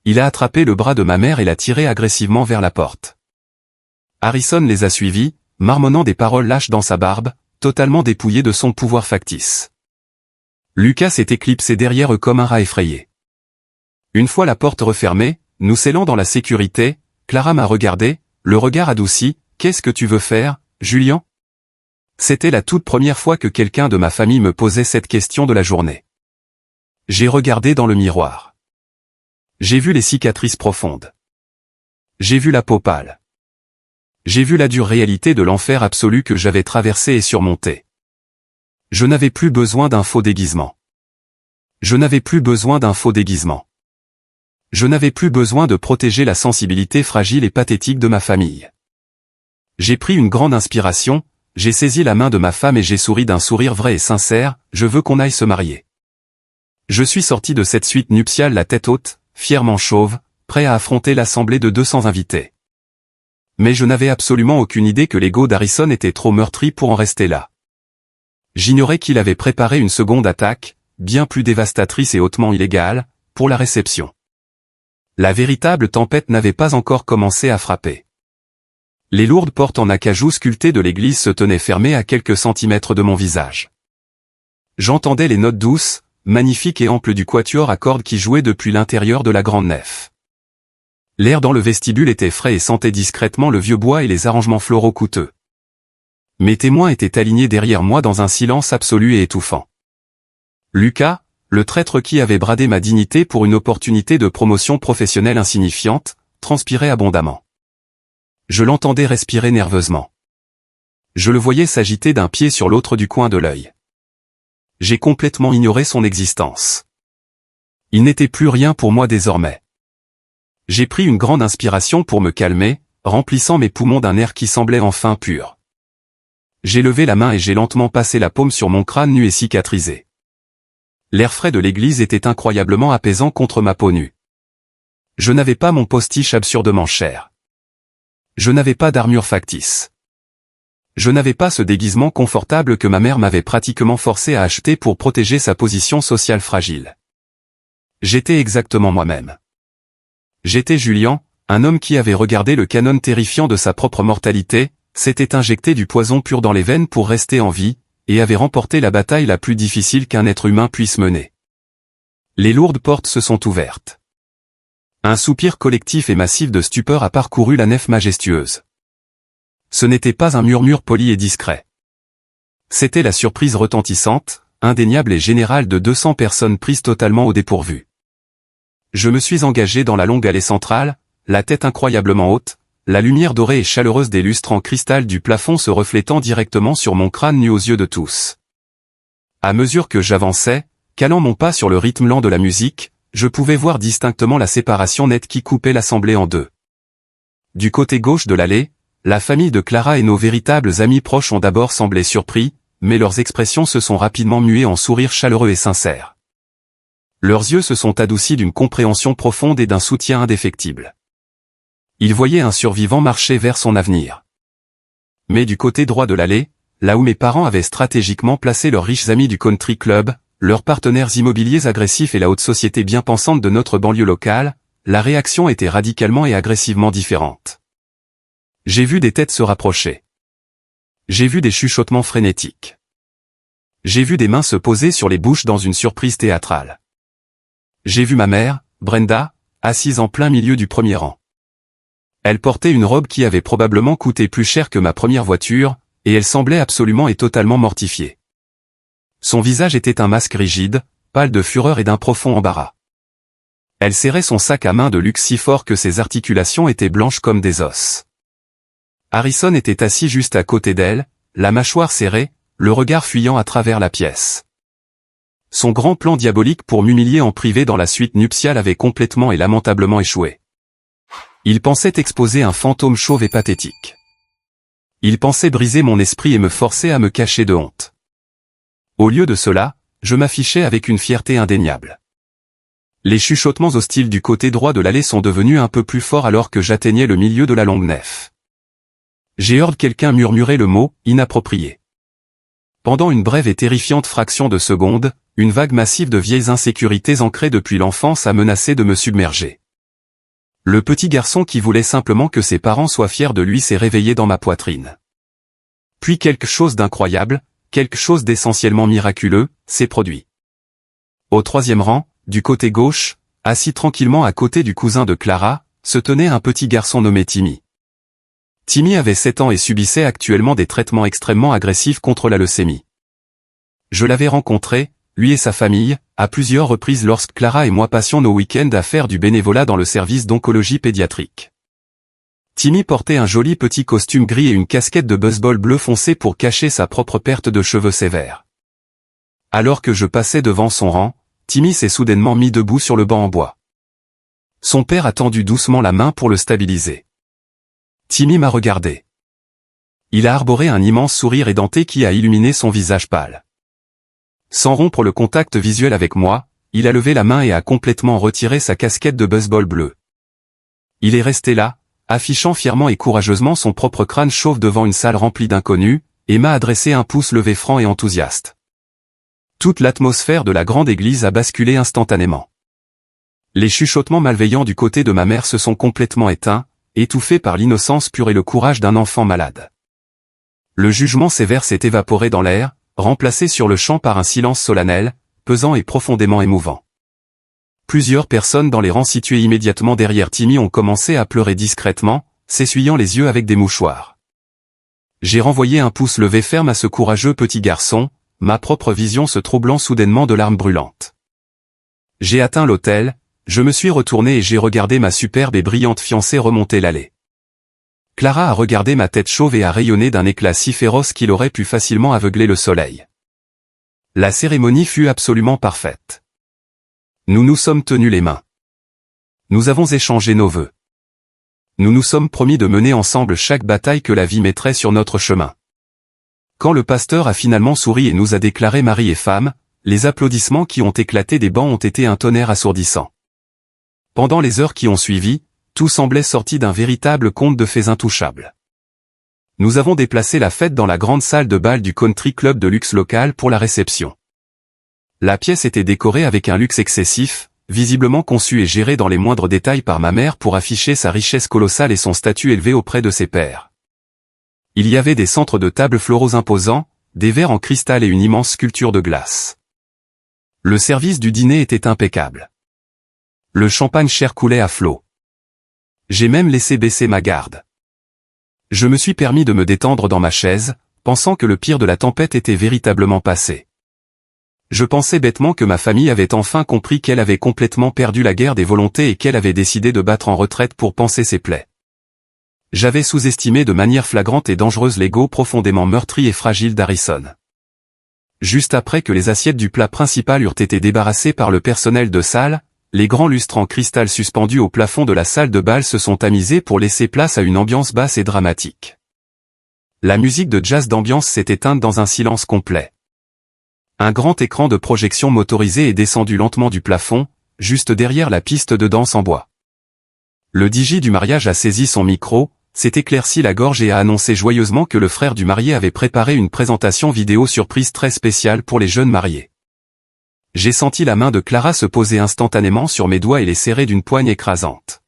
Il a attrapé le bras de ma mère et l'a tiré agressivement vers la porte. Harrison les a suivis, marmonnant des paroles lâches dans sa barbe, totalement dépouillé de son pouvoir factice. Lucas s'est éclipsé derrière eux comme un rat effrayé. Une fois la porte refermée, nous scellant dans la sécurité, Clara m'a regardé, le regard adouci. Qu'est-ce que tu veux faire, Julian? C'était la toute première fois que quelqu'un de ma famille me posait cette question de la journée. J'ai regardé dans le miroir. J'ai vu les cicatrices profondes. J'ai vu la peau pâle. J'ai vu la dure réalité de l'enfer absolu que j'avais traversé et surmonté. Je n'avais plus besoin d'un faux déguisement. Je n'avais plus besoin d'un faux déguisement. Je n'avais plus besoin de protéger la sensibilité fragile et pathétique de ma famille. J'ai pris une grande inspiration, j'ai saisi la main de ma femme et j'ai souri d'un sourire vrai et sincère, je veux qu'on aille se marier. Je suis sorti de cette suite nuptiale la tête haute, fièrement chauve, prêt à affronter l'assemblée de 200 invités. Mais je n'avais absolument aucune idée que l'ego d'Harrison était trop meurtri pour en rester là. J'ignorais qu'il avait préparé une seconde attaque, bien plus dévastatrice et hautement illégale, pour la réception. La véritable tempête n'avait pas encore commencé à frapper. Les lourdes portes en acajou sculptées de l'église se tenaient fermées à quelques centimètres de mon visage. J'entendais les notes douces, magnifiques et amples du quatuor à cordes qui jouait depuis l'intérieur de la grande nef. L'air dans le vestibule était frais et sentait discrètement le vieux bois et les arrangements floraux coûteux. Mes témoins étaient alignés derrière moi dans un silence absolu et étouffant. Lucas, le traître qui avait bradé ma dignité pour une opportunité de promotion professionnelle insignifiante, transpirait abondamment. Je l'entendais respirer nerveusement. Je le voyais s'agiter d'un pied sur l'autre du coin de l'œil. J'ai complètement ignoré son existence. Il n'était plus rien pour moi désormais. J'ai pris une grande inspiration pour me calmer, remplissant mes poumons d'un air qui semblait enfin pur. J'ai levé la main et j'ai lentement passé la paume sur mon crâne nu et cicatrisé. L'air frais de l'église était incroyablement apaisant contre ma peau nue. Je n'avais pas mon postiche absurdement cher. Je n'avais pas d'armure factice. Je n'avais pas ce déguisement confortable que ma mère m'avait pratiquement forcé à acheter pour protéger sa position sociale fragile. J'étais exactement moi-même. J'étais Julian, un homme qui avait regardé le canon terrifiant de sa propre mortalité, s'était injecté du poison pur dans les veines pour rester en vie, et avait remporté la bataille la plus difficile qu'un être humain puisse mener. Les lourdes portes se sont ouvertes. Un soupir collectif et massif de stupeur a parcouru la nef majestueuse. Ce n'était pas un murmure poli et discret. C'était la surprise retentissante, indéniable et générale de 200 personnes prises totalement au dépourvu. Je me suis engagé dans la longue allée centrale, la tête incroyablement haute, la lumière dorée et chaleureuse des lustres en cristal du plafond se reflétant directement sur mon crâne nu aux yeux de tous. À mesure que j'avançais, calant mon pas sur le rythme lent de la musique, je pouvais voir distinctement la séparation nette qui coupait l'assemblée en deux. Du côté gauche de l'allée, la famille de Clara et nos véritables amis proches ont d'abord semblé surpris, mais leurs expressions se sont rapidement muées en sourires chaleureux et sincères. Leurs yeux se sont adoucis d'une compréhension profonde et d'un soutien indéfectible. Ils voyaient un survivant marcher vers son avenir. Mais du côté droit de l'allée, là où mes parents avaient stratégiquement placé leurs riches amis du country club, leurs partenaires immobiliers agressifs et la haute société bien pensante de notre banlieue locale, la réaction était radicalement et agressivement différente. J'ai vu des têtes se rapprocher. J'ai vu des chuchotements frénétiques. J'ai vu des mains se poser sur les bouches dans une surprise théâtrale. J'ai vu ma mère, Brenda, assise en plein milieu du premier rang. Elle portait une robe qui avait probablement coûté plus cher que ma première voiture, et elle semblait absolument et totalement mortifiée. Son visage était un masque rigide, pâle de fureur et d'un profond embarras. Elle serrait son sac à main de luxe si fort que ses articulations étaient blanches comme des os. Harrison était assis juste à côté d'elle, la mâchoire serrée, le regard fuyant à travers la pièce. Son grand plan diabolique pour m'humilier en privé dans la suite nuptiale avait complètement et lamentablement échoué. Il pensait exposer un fantôme chauve et pathétique. Il pensait briser mon esprit et me forcer à me cacher de honte. Au lieu de cela, je m'affichais avec une fierté indéniable. Les chuchotements hostiles du côté droit de l'allée sont devenus un peu plus forts alors que j'atteignais le milieu de la longue nef. J'ai heurté quelqu'un murmurer le mot « inapproprié ». Pendant une brève et terrifiante fraction de seconde, une vague massive de vieilles insécurités ancrées depuis l'enfance a menacé de me submerger. Le petit garçon qui voulait simplement que ses parents soient fiers de lui s'est réveillé dans ma poitrine. Puis quelque chose d'incroyable, quelque chose d'essentiellement miraculeux, s'est produit. Au troisième rang, du côté gauche, assis tranquillement à côté du cousin de Clara, se tenait un petit garçon nommé Timmy. Timmy avait 7 ans et subissait actuellement des traitements extrêmement agressifs contre la leucémie. Je l'avais rencontré, lui et sa famille, à plusieurs reprises lorsque Clara et moi passions nos week-ends à faire du bénévolat dans le service d'oncologie pédiatrique. Timmy portait un joli petit costume gris et une casquette de baseball bleu foncé pour cacher sa propre perte de cheveux sévère. Alors que je passais devant son rang, Timmy s'est soudainement mis debout sur le banc en bois. Son père a tendu doucement la main pour le stabiliser. Timmy m'a regardé. Il a arboré un immense sourire édenté qui a illuminé son visage pâle. Sans rompre le contact visuel avec moi, il a levé la main et a complètement retiré sa casquette de baseball bleu. Il est resté là, affichant fièrement et courageusement son propre crâne chauve devant une salle remplie d'inconnus, et m'a adressé un pouce levé franc et enthousiaste. Toute l'atmosphère de la grande église a basculé instantanément. Les chuchotements malveillants du côté de ma mère se sont complètement éteints, étouffés par l'innocence pure et le courage d'un enfant malade. Le jugement sévère s'est évaporé dans l'air, remplacé sur le champ par un silence solennel, pesant et profondément émouvant. Plusieurs personnes dans les rangs situés immédiatement derrière Timmy ont commencé à pleurer discrètement, s'essuyant les yeux avec des mouchoirs. J'ai renvoyé un pouce levé ferme à ce courageux petit garçon, ma propre vision se troublant soudainement de larmes brûlantes. J'ai atteint l'autel, je me suis retourné et j'ai regardé ma superbe et brillante fiancée remonter l'allée. Clara a regardé ma tête chauve et a rayonné d'un éclat si féroce qu'il aurait pu facilement aveugler le soleil. La cérémonie fut absolument parfaite. Nous nous sommes tenus les mains. Nous avons échangé nos vœux. Nous nous sommes promis de mener ensemble chaque bataille que la vie mettrait sur notre chemin. Quand le pasteur a finalement souri et nous a déclaré mari et femme, les applaudissements qui ont éclaté des bancs ont été un tonnerre assourdissant. Pendant les heures qui ont suivi, tout semblait sorti d'un véritable conte de fées intouchables. Nous avons déplacé la fête dans la grande salle de bal du country club de luxe local pour la réception. La pièce était décorée avec un luxe excessif, visiblement conçu et géré dans les moindres détails par ma mère pour afficher sa richesse colossale et son statut élevé auprès de ses pairs. Il y avait des centres de tables floraux imposants, des verres en cristal et une immense sculpture de glace. Le service du dîner était impeccable. Le champagne cher coulait à flots. J'ai même laissé baisser ma garde. Je me suis permis de me détendre dans ma chaise, pensant que le pire de la tempête était véritablement passé. Je pensais bêtement que ma famille avait enfin compris qu'elle avait complètement perdu la guerre des volontés et qu'elle avait décidé de battre en retraite pour panser ses plaies. J'avais sous-estimé de manière flagrante et dangereuse l'ego profondément meurtri et fragile d'Harrison. Juste après que les assiettes du plat principal eurent été débarrassées par le personnel de salle, les grands lustres en cristal suspendus au plafond de la salle de bal se sont tamisés pour laisser place à une ambiance basse et dramatique. La musique de jazz d'ambiance s'est éteinte dans un silence complet. Un grand écran de projection motorisé est descendu lentement du plafond, juste derrière la piste de danse en bois. Le DJ du mariage a saisi son micro, s'est éclairci la gorge et a annoncé joyeusement que le frère du marié avait préparé une présentation vidéo surprise très spéciale pour les jeunes mariés. J'ai senti la main de Clara se poser instantanément sur mes doigts et les serrer d'une poigne écrasante.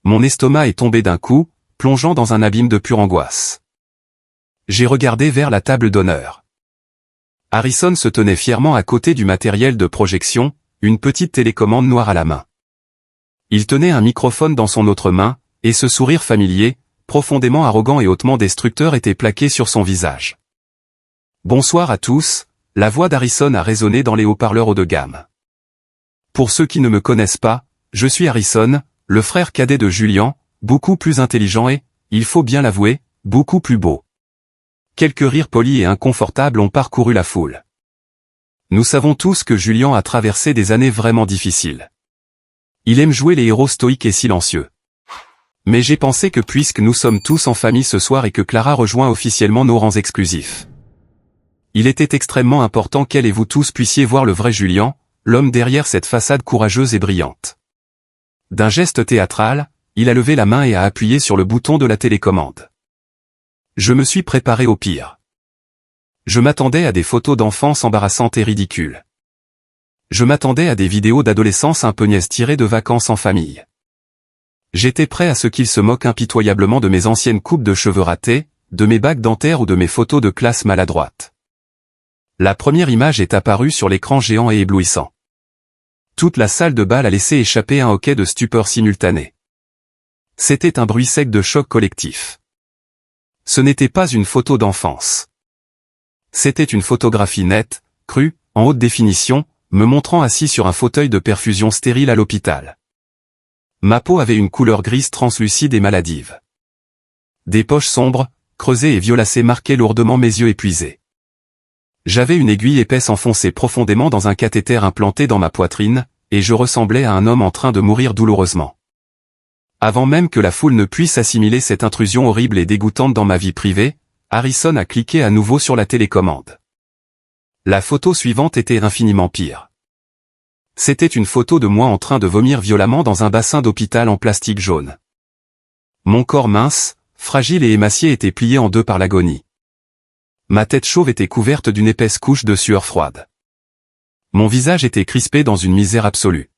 Mon estomac est tombé d'un coup, plongeant dans un abîme de pure angoisse. J'ai regardé vers la table d'honneur. Harrison se tenait fièrement à côté du matériel de projection, une petite télécommande noire à la main. Il tenait un microphone dans son autre main, et ce sourire familier, profondément arrogant et hautement destructeur était plaqué sur son visage. Bonsoir à tous. La voix d'Harrison a résonné dans les haut-parleurs haut de gamme. Pour ceux qui ne me connaissent pas, je suis Harrison, le frère cadet de Julian, beaucoup plus intelligent et, il faut bien l'avouer, beaucoup plus beau. Quelques rires polis et inconfortables ont parcouru la foule. Nous savons tous que Julian a traversé des années vraiment difficiles. Il aime jouer les héros stoïques et silencieux. Mais j'ai pensé que puisque nous sommes tous en famille ce soir et que Clara rejoint officiellement nos rangs exclusifs, il était extrêmement important qu'elle et vous tous puissiez voir le vrai Julian, l'homme derrière cette façade courageuse et brillante. D'un geste théâtral, il a levé la main et a appuyé sur le bouton de la télécommande. Je me suis préparé au pire. Je m'attendais à des photos d'enfance embarrassantes et ridicules. Je m'attendais à des vidéos d'adolescence un peu niaises tirées de vacances en famille. J'étais prêt à ce qu'il se moque impitoyablement de mes anciennes coupes de cheveux ratées, de mes bagues dentaires ou de mes photos de classe maladroites. La première image est apparue sur l'écran géant et éblouissant. Toute la salle de bal a laissé échapper un hoquet de stupeur simultané. C'était un bruit sec de choc collectif. Ce n'était pas une photo d'enfance. C'était une photographie nette, crue, en haute définition, me montrant assis sur un fauteuil de perfusion stérile à l'hôpital. Ma peau avait une couleur grise translucide et maladive. Des poches sombres, creusées et violacées marquaient lourdement mes yeux épuisés. J'avais une aiguille épaisse enfoncée profondément dans un cathéter implanté dans ma poitrine, et je ressemblais à un homme en train de mourir douloureusement. Avant même que la foule ne puisse assimiler cette intrusion horrible et dégoûtante dans ma vie privée, Harrison a cliqué à nouveau sur la télécommande. La photo suivante était infiniment pire. C'était une photo de moi en train de vomir violemment dans un bassin d'hôpital en plastique jaune. Mon corps mince, fragile et émacié était plié en deux par l'agonie. Ma tête chauve était couverte d'une épaisse couche de sueur froide. Mon visage était crispé dans une misère absolue.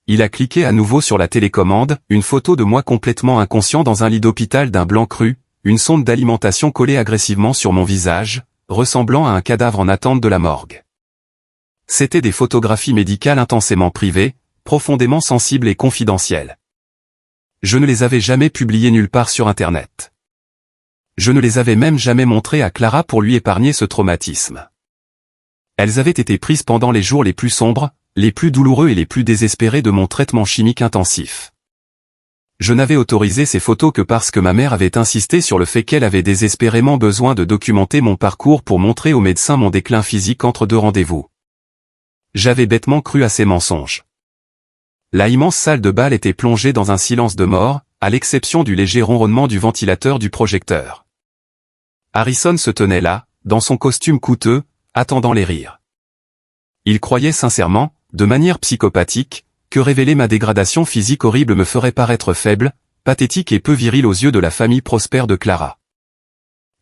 Il a cliqué à nouveau sur la télécommande, une photo de moi complètement inconscient dans un lit d'hôpital d'un blanc cru, une sonde d'alimentation collée agressivement sur mon visage, ressemblant à un cadavre en attente de la morgue. C'étaient des photographies médicales intensément privées, profondément sensibles et confidentielles. Je ne les avais jamais publiées nulle part sur Internet. Je ne les avais même jamais montrées à Clara pour lui épargner ce traumatisme. Elles avaient été prises pendant les jours les plus sombres, les plus douloureux et les plus désespérés de mon traitement chimique intensif. Je n'avais autorisé ces photos que parce que ma mère avait insisté sur le fait qu'elle avait désespérément besoin de documenter mon parcours pour montrer aux médecins mon déclin physique entre deux rendez-vous. J'avais bêtement cru à ces mensonges. La immense salle de bal était plongée dans un silence de mort, à l'exception du léger ronronnement du ventilateur du projecteur. Harrison se tenait là, dans son costume coûteux, attendant les rires. Il croyait sincèrement, de manière psychopathique, que révéler ma dégradation physique horrible me ferait paraître faible, pathétique et peu viril aux yeux de la famille prospère de Clara.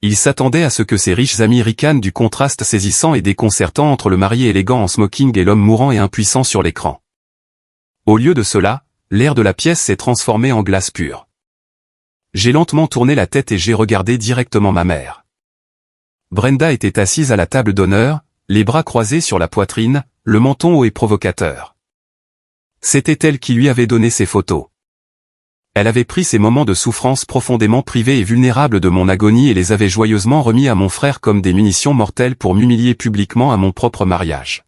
Il s'attendait à ce que ses riches amis ricanent du contraste saisissant et déconcertant entre le marié élégant en smoking et l'homme mourant et impuissant sur l'écran. Au lieu de cela, l'air de la pièce s'est transformé en glace pure. J'ai lentement tourné la tête et j'ai regardé directement ma mère. Brenda était assise à la table d'honneur, les bras croisés sur la poitrine, le menton haut et provocateur. C'était elle qui lui avait donné ces photos. Elle avait pris ces moments de souffrance profondément privés et vulnérables de mon agonie et les avait joyeusement remis à mon frère comme des munitions mortelles pour m'humilier publiquement à mon propre mariage.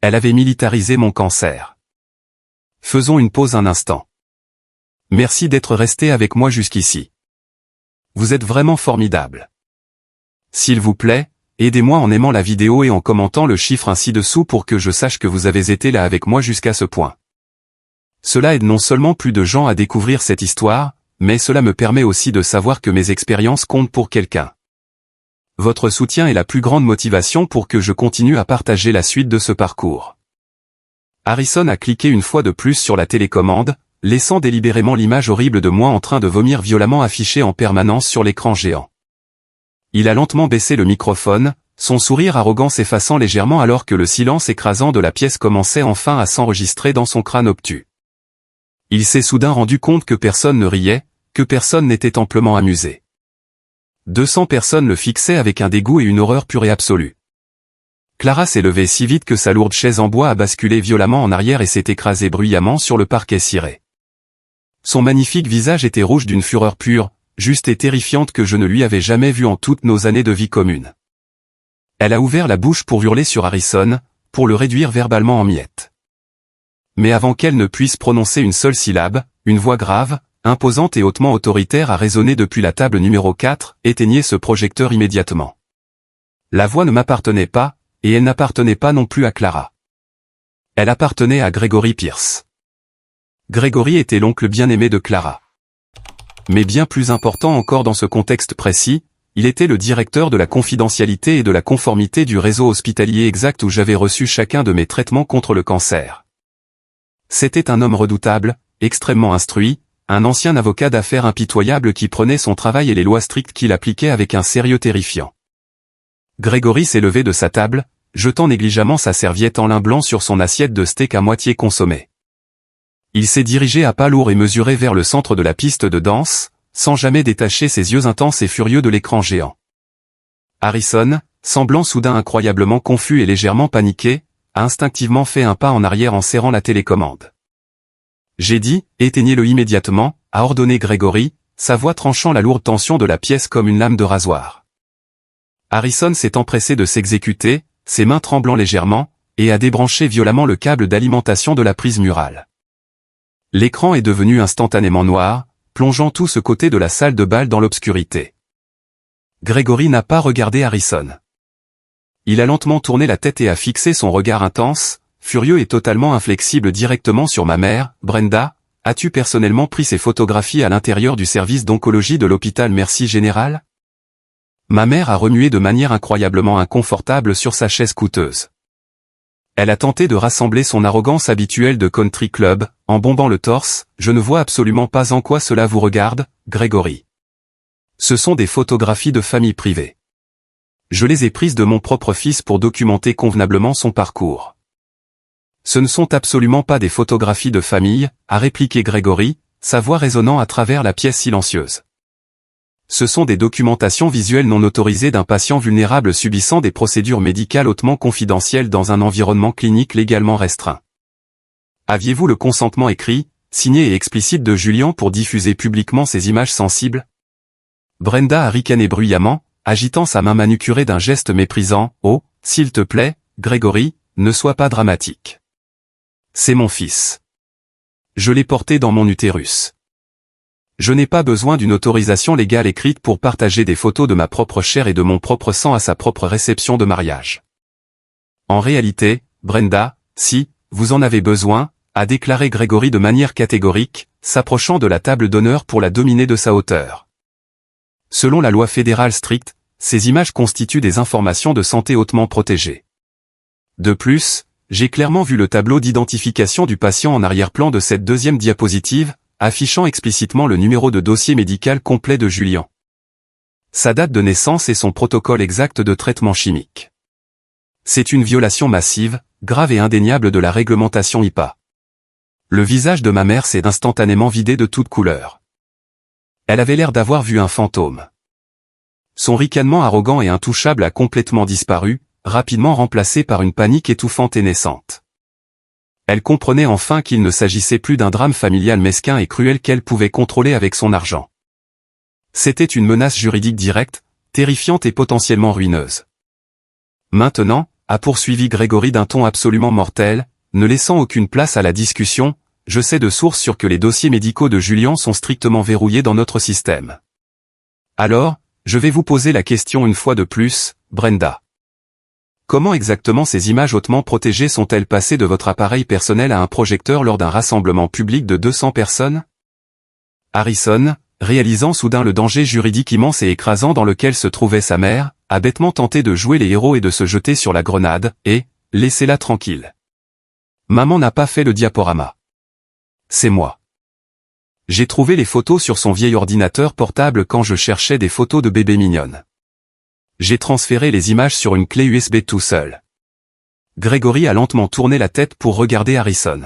Elle avait militarisé mon cancer. Faisons une pause un instant. Merci d'être resté avec moi jusqu'ici. Vous êtes vraiment formidable. S'il vous plaît, aidez-moi en aimant la vidéo et en commentant le chiffre ainsi dessous pour que je sache que vous avez été là avec moi jusqu'à ce point. Cela aide non seulement plus de gens à découvrir cette histoire, mais cela me permet aussi de savoir que mes expériences comptent pour quelqu'un. Votre soutien est la plus grande motivation pour que je continue à partager la suite de ce parcours. Harrison a cliqué une fois de plus sur la télécommande, laissant délibérément l'image horrible de moi en train de vomir violemment affichée en permanence sur l'écran géant. Il a lentement baissé le microphone, son sourire arrogant s'effaçant légèrement alors que le silence écrasant de la pièce commençait enfin à s'enregistrer dans son crâne obtus. Il s'est soudain rendu compte que personne ne riait, que personne n'était amplement amusé. 200 personnes le fixaient avec un dégoût et une horreur pure et absolue. Clara s'est levée si vite que sa lourde chaise en bois a basculé violemment en arrière et s'est écrasée bruyamment sur le parquet ciré. Son magnifique visage était rouge d'une fureur pure, juste et terrifiante que je ne lui avais jamais vue en toutes nos années de vie commune. Elle a ouvert la bouche pour hurler sur Harrison, pour le réduire verbalement en miettes. Mais avant qu'elle ne puisse prononcer une seule syllabe, une voix grave, imposante et hautement autoritaire a résonné depuis la table numéro 4, éteignez ce projecteur immédiatement. La voix ne m'appartenait pas, et elle n'appartenait pas non plus à Clara. Elle appartenait à Gregory Pierce. Gregory était l'oncle bien-aimé de Clara. Mais bien plus important encore dans ce contexte précis, il était le directeur de la confidentialité et de la conformité du réseau hospitalier exact où j'avais reçu chacun de mes traitements contre le cancer. C'était un homme redoutable, extrêmement instruit, un ancien avocat d'affaires impitoyable qui prenait son travail et les lois strictes qu'il appliquait avec un sérieux terrifiant. Gregory s'est levé de sa table, jetant négligemment sa serviette en lin blanc sur son assiette de steak à moitié consommé. Il s'est dirigé à pas lourds et mesurés vers le centre de la piste de danse, sans jamais détacher ses yeux intenses et furieux de l'écran géant. Harrison, semblant soudain incroyablement confus et légèrement paniqué, a instinctivement fait un pas en arrière en serrant la télécommande. J'ai dit, éteignez-le immédiatement, a ordonné Gregory, sa voix tranchant la lourde tension de la pièce comme une lame de rasoir. Harrison s'est empressé de s'exécuter, ses mains tremblant légèrement, et a débranché violemment le câble d'alimentation de la prise murale. L'écran est devenu instantanément noir, plongeant tout ce côté de la salle de bal dans l'obscurité. Gregory n'a pas regardé Harrison. Il a lentement tourné la tête et a fixé son regard intense, furieux et totalement inflexible directement sur ma mère. Brenda, as-tu personnellement pris ces photographies à l'intérieur du service d'oncologie de l'hôpital Mercy Général? Ma mère a remué de manière incroyablement inconfortable sur sa chaise coûteuse. Elle a tenté de rassembler son arrogance habituelle de country club, en bombant le torse. Je ne vois absolument pas en quoi cela vous regarde, Gregory. Ce sont des photographies de famille privée. Je les ai prises de mon propre fils pour documenter convenablement son parcours. Ce ne sont absolument pas des photographies de famille, a répliqué Gregory, sa voix résonnant à travers la pièce silencieuse. Ce sont des documentations visuelles non autorisées d'un patient vulnérable subissant des procédures médicales hautement confidentielles dans un environnement clinique légalement restreint. Aviez-vous le consentement écrit, signé et explicite de Julian pour diffuser publiquement ces images sensibles? Brenda a ricané bruyamment, agitant sa main manucurée d'un geste méprisant. Oh, s'il te plaît, Gregory, ne sois pas dramatique. C'est mon fils. Je l'ai porté dans mon utérus. Je n'ai pas besoin d'une autorisation légale écrite pour partager des photos de ma propre chair et de mon propre sang à sa propre réception de mariage. En réalité, Brenda, si vous en avez besoin, a déclaré Gregory de manière catégorique, s'approchant de la table d'honneur pour la dominer de sa hauteur. Selon la loi fédérale stricte, ces images constituent des informations de santé hautement protégées. De plus, j'ai clairement vu le tableau d'identification du patient en arrière-plan de cette deuxième diapositive, affichant explicitement le numéro de dossier médical complet de Julian. Sa date de naissance et son protocole exact de traitement chimique. C'est une violation massive, grave et indéniable de la réglementation HIPAA. Le visage de ma mère s'est instantanément vidé de toute couleur. Elle avait l'air d'avoir vu un fantôme. Son ricanement arrogant et intouchable a complètement disparu, rapidement remplacé par une panique étouffante et naissante. Elle comprenait enfin qu'il ne s'agissait plus d'un drame familial mesquin et cruel qu'elle pouvait contrôler avec son argent. C'était une menace juridique directe, terrifiante et potentiellement ruineuse. Maintenant, a poursuivi Gregory d'un ton absolument mortel, ne laissant aucune place à la discussion, je sais de sources sûres que les dossiers médicaux de Julian sont strictement verrouillés dans notre système. Alors, je vais vous poser la question une fois de plus, Brenda. Comment exactement ces images hautement protégées sont-elles passées de votre appareil personnel à un projecteur lors d'un rassemblement public de 200 personnes? Harrison, réalisant soudain le danger juridique immense et écrasant dans lequel se trouvait sa mère, a bêtement tenté de jouer les héros et de se jeter sur la grenade, et, laissez-la tranquille. Maman n'a pas fait le diaporama. C'est moi. J'ai trouvé les photos sur son vieil ordinateur portable quand je cherchais des photos de bébé mignonne. J'ai transféré les images sur une clé USB tout seul. Gregory a lentement tourné la tête pour regarder Harrison.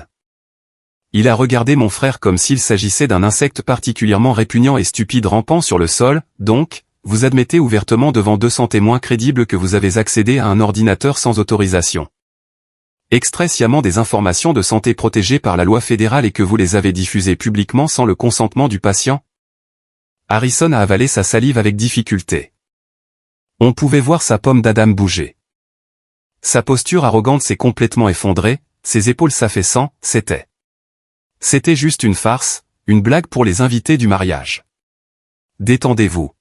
Il a regardé mon frère comme s'il s'agissait d'un insecte particulièrement répugnant et stupide rampant sur le sol. Donc, vous admettez ouvertement devant 200 témoins crédibles que vous avez accédé à un ordinateur sans autorisation. Extrait sciemment des informations de santé protégées par la loi fédérale et que vous les avez diffusées publiquement sans le consentement du patient? Harrison a avalé sa salive avec difficulté. On pouvait voir sa pomme d'Adam bouger. Sa posture arrogante s'est complètement effondrée, ses épaules s'affaissant. C'était juste une farce, une blague pour les invités du mariage. Détendez-vous.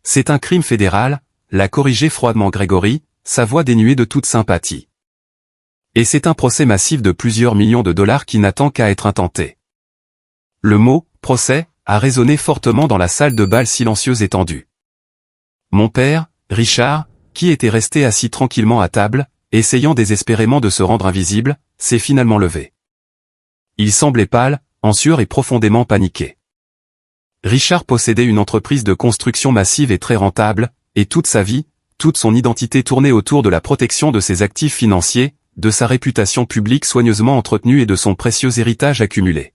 C'est un crime fédéral, l'a corrigé froidement Gregory, sa voix dénuée de toute sympathie. Et c'est un procès massif de plusieurs millions de dollars qui n'attend qu'à être intenté. Le mot « procès » a résonné fortement dans la salle de bal silencieuse et tendue. Mon père, Richard, qui était resté assis tranquillement à table, essayant désespérément de se rendre invisible, s'est finalement levé. Il semblait pâle, en sueur et profondément paniqué. Richard possédait une entreprise de construction massive et très rentable, et toute sa vie, toute son identité tournait autour de la protection de ses actifs financiers, de sa réputation publique soigneusement entretenue et de son précieux héritage accumulé.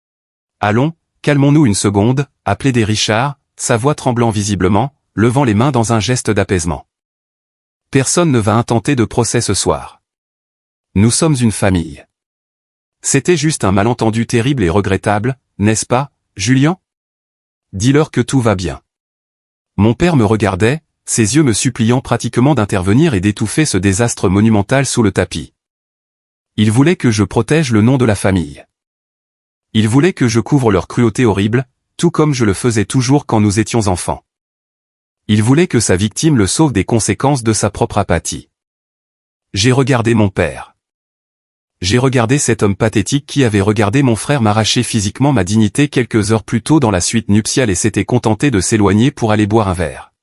« Allons, calmons-nous une seconde », a plaidé Richard, sa voix tremblant visiblement, levant les mains dans un geste d'apaisement. « Personne ne va intenter de procès ce soir. Nous sommes une famille. C'était juste un malentendu terrible et regrettable, n'est-ce pas, Julien ? Dis-leur que tout va bien. » Mon père me regardait, ses yeux me suppliant pratiquement d'intervenir et d'étouffer ce désastre monumental sous le tapis. Il voulait que je protège le nom de la famille. Il voulait que je couvre leur cruauté horrible, tout comme je le faisais toujours quand nous étions enfants. Il voulait que sa victime le sauve des conséquences de sa propre apathie. J'ai regardé mon père. J'ai regardé cet homme pathétique qui avait regardé mon frère m'arracher physiquement ma dignité quelques heures plus tôt dans la suite nuptiale et s'était contenté de s'éloigner pour aller boire un verre.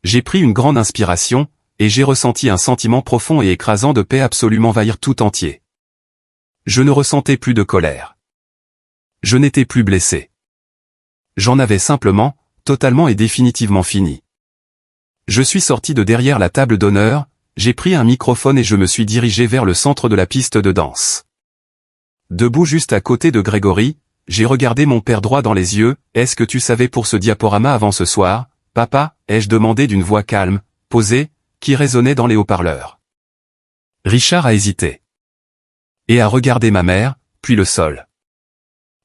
J'ai pris une grande inspiration, et j'ai ressenti un sentiment profond et écrasant de paix absolu m'envahir tout entier. Je ne ressentais plus de colère. Je n'étais plus blessé. J'en avais simplement, totalement et définitivement fini. Je suis sorti de derrière la table d'honneur, j'ai pris un microphone et je me suis dirigé vers le centre de la piste de danse. Debout juste à côté de Grégory, j'ai regardé mon père droit dans les yeux. « Est-ce que tu savais pour ce diaporama avant ce soir, papa ?» ai-je demandé d'une voix calme, posée, qui résonnait dans les haut-parleurs. Richard a hésité. Et a regardé ma mère, puis le sol.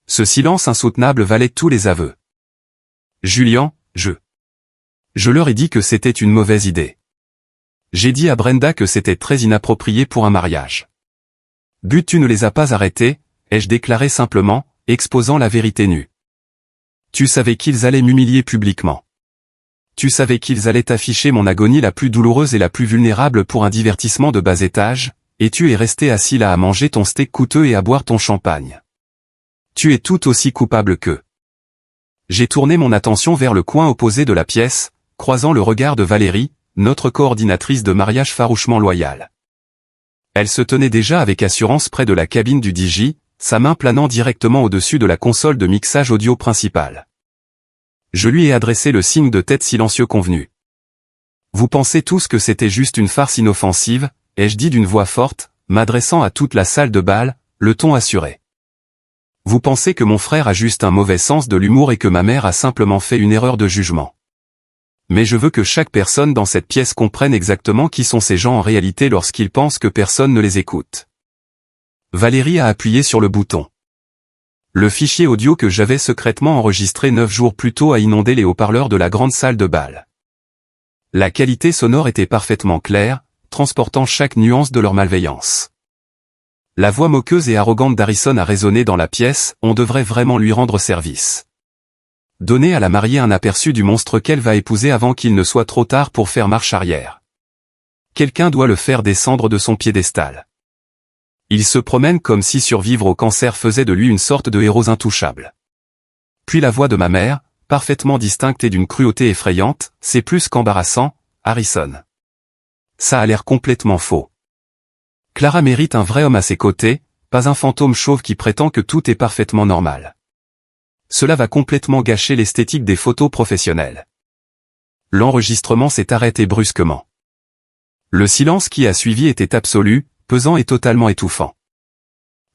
Ce silence insoutenable valait tous les aveux. Julien, je leur ai dit que c'était une mauvaise idée. J'ai dit à Brenda que c'était très inapproprié pour un mariage. But, tu ne les as pas arrêtés, ai-je déclaré simplement, exposant la vérité nue. Tu savais qu'ils allaient m'humilier publiquement. Tu savais qu'ils allaient afficher mon agonie la plus douloureuse et la plus vulnérable pour un divertissement de bas étage, et tu es resté assis là à manger ton steak coûteux et à boire ton champagne. Tu es tout aussi coupable qu'eux. J'ai tourné mon attention vers le coin opposé de la pièce, croisant le regard de Valérie, notre coordinatrice de mariage farouchement loyale. Elle se tenait déjà avec assurance près de la cabine du DJ, sa main planant directement au-dessus de la console de mixage audio principale. Je lui ai adressé le signe de tête silencieux convenu. Vous pensez tous que c'était juste une farce inoffensive, ai-je dit d'une voix forte, m'adressant à toute la salle de bal, le ton assuré. Vous pensez que mon frère a juste un mauvais sens de l'humour et que ma mère a simplement fait une erreur de jugement. Mais je veux que chaque personne dans cette pièce comprenne exactement qui sont ces gens en réalité lorsqu'ils pensent que personne ne les écoute. Valérie a appuyé sur le bouton. Le fichier audio que j'avais secrètement enregistré 9 jours plus tôt a inondé les haut-parleurs de la grande salle de bal. La qualité sonore était parfaitement claire, transportant chaque nuance de leur malveillance. La voix moqueuse et arrogante d'Harrison a résonné dans la pièce, on devrait vraiment lui rendre service. Donner à la mariée un aperçu du monstre qu'elle va épouser avant qu'il ne soit trop tard pour faire marche arrière. Quelqu'un doit le faire descendre de son piédestal. Il se promène comme si survivre au cancer faisait de lui une sorte de héros intouchable. Puis la voix de ma mère, parfaitement distincte et d'une cruauté effrayante, c'est plus qu'embarrassant, Harrison. Ça a l'air complètement faux. Clara mérite un vrai homme à ses côtés, pas un fantôme chauve qui prétend que tout est parfaitement normal. Cela va complètement gâcher l'esthétique des photos professionnelles. L'enregistrement s'est arrêté brusquement. Le silence qui a suivi était absolu, pesant et totalement étouffant.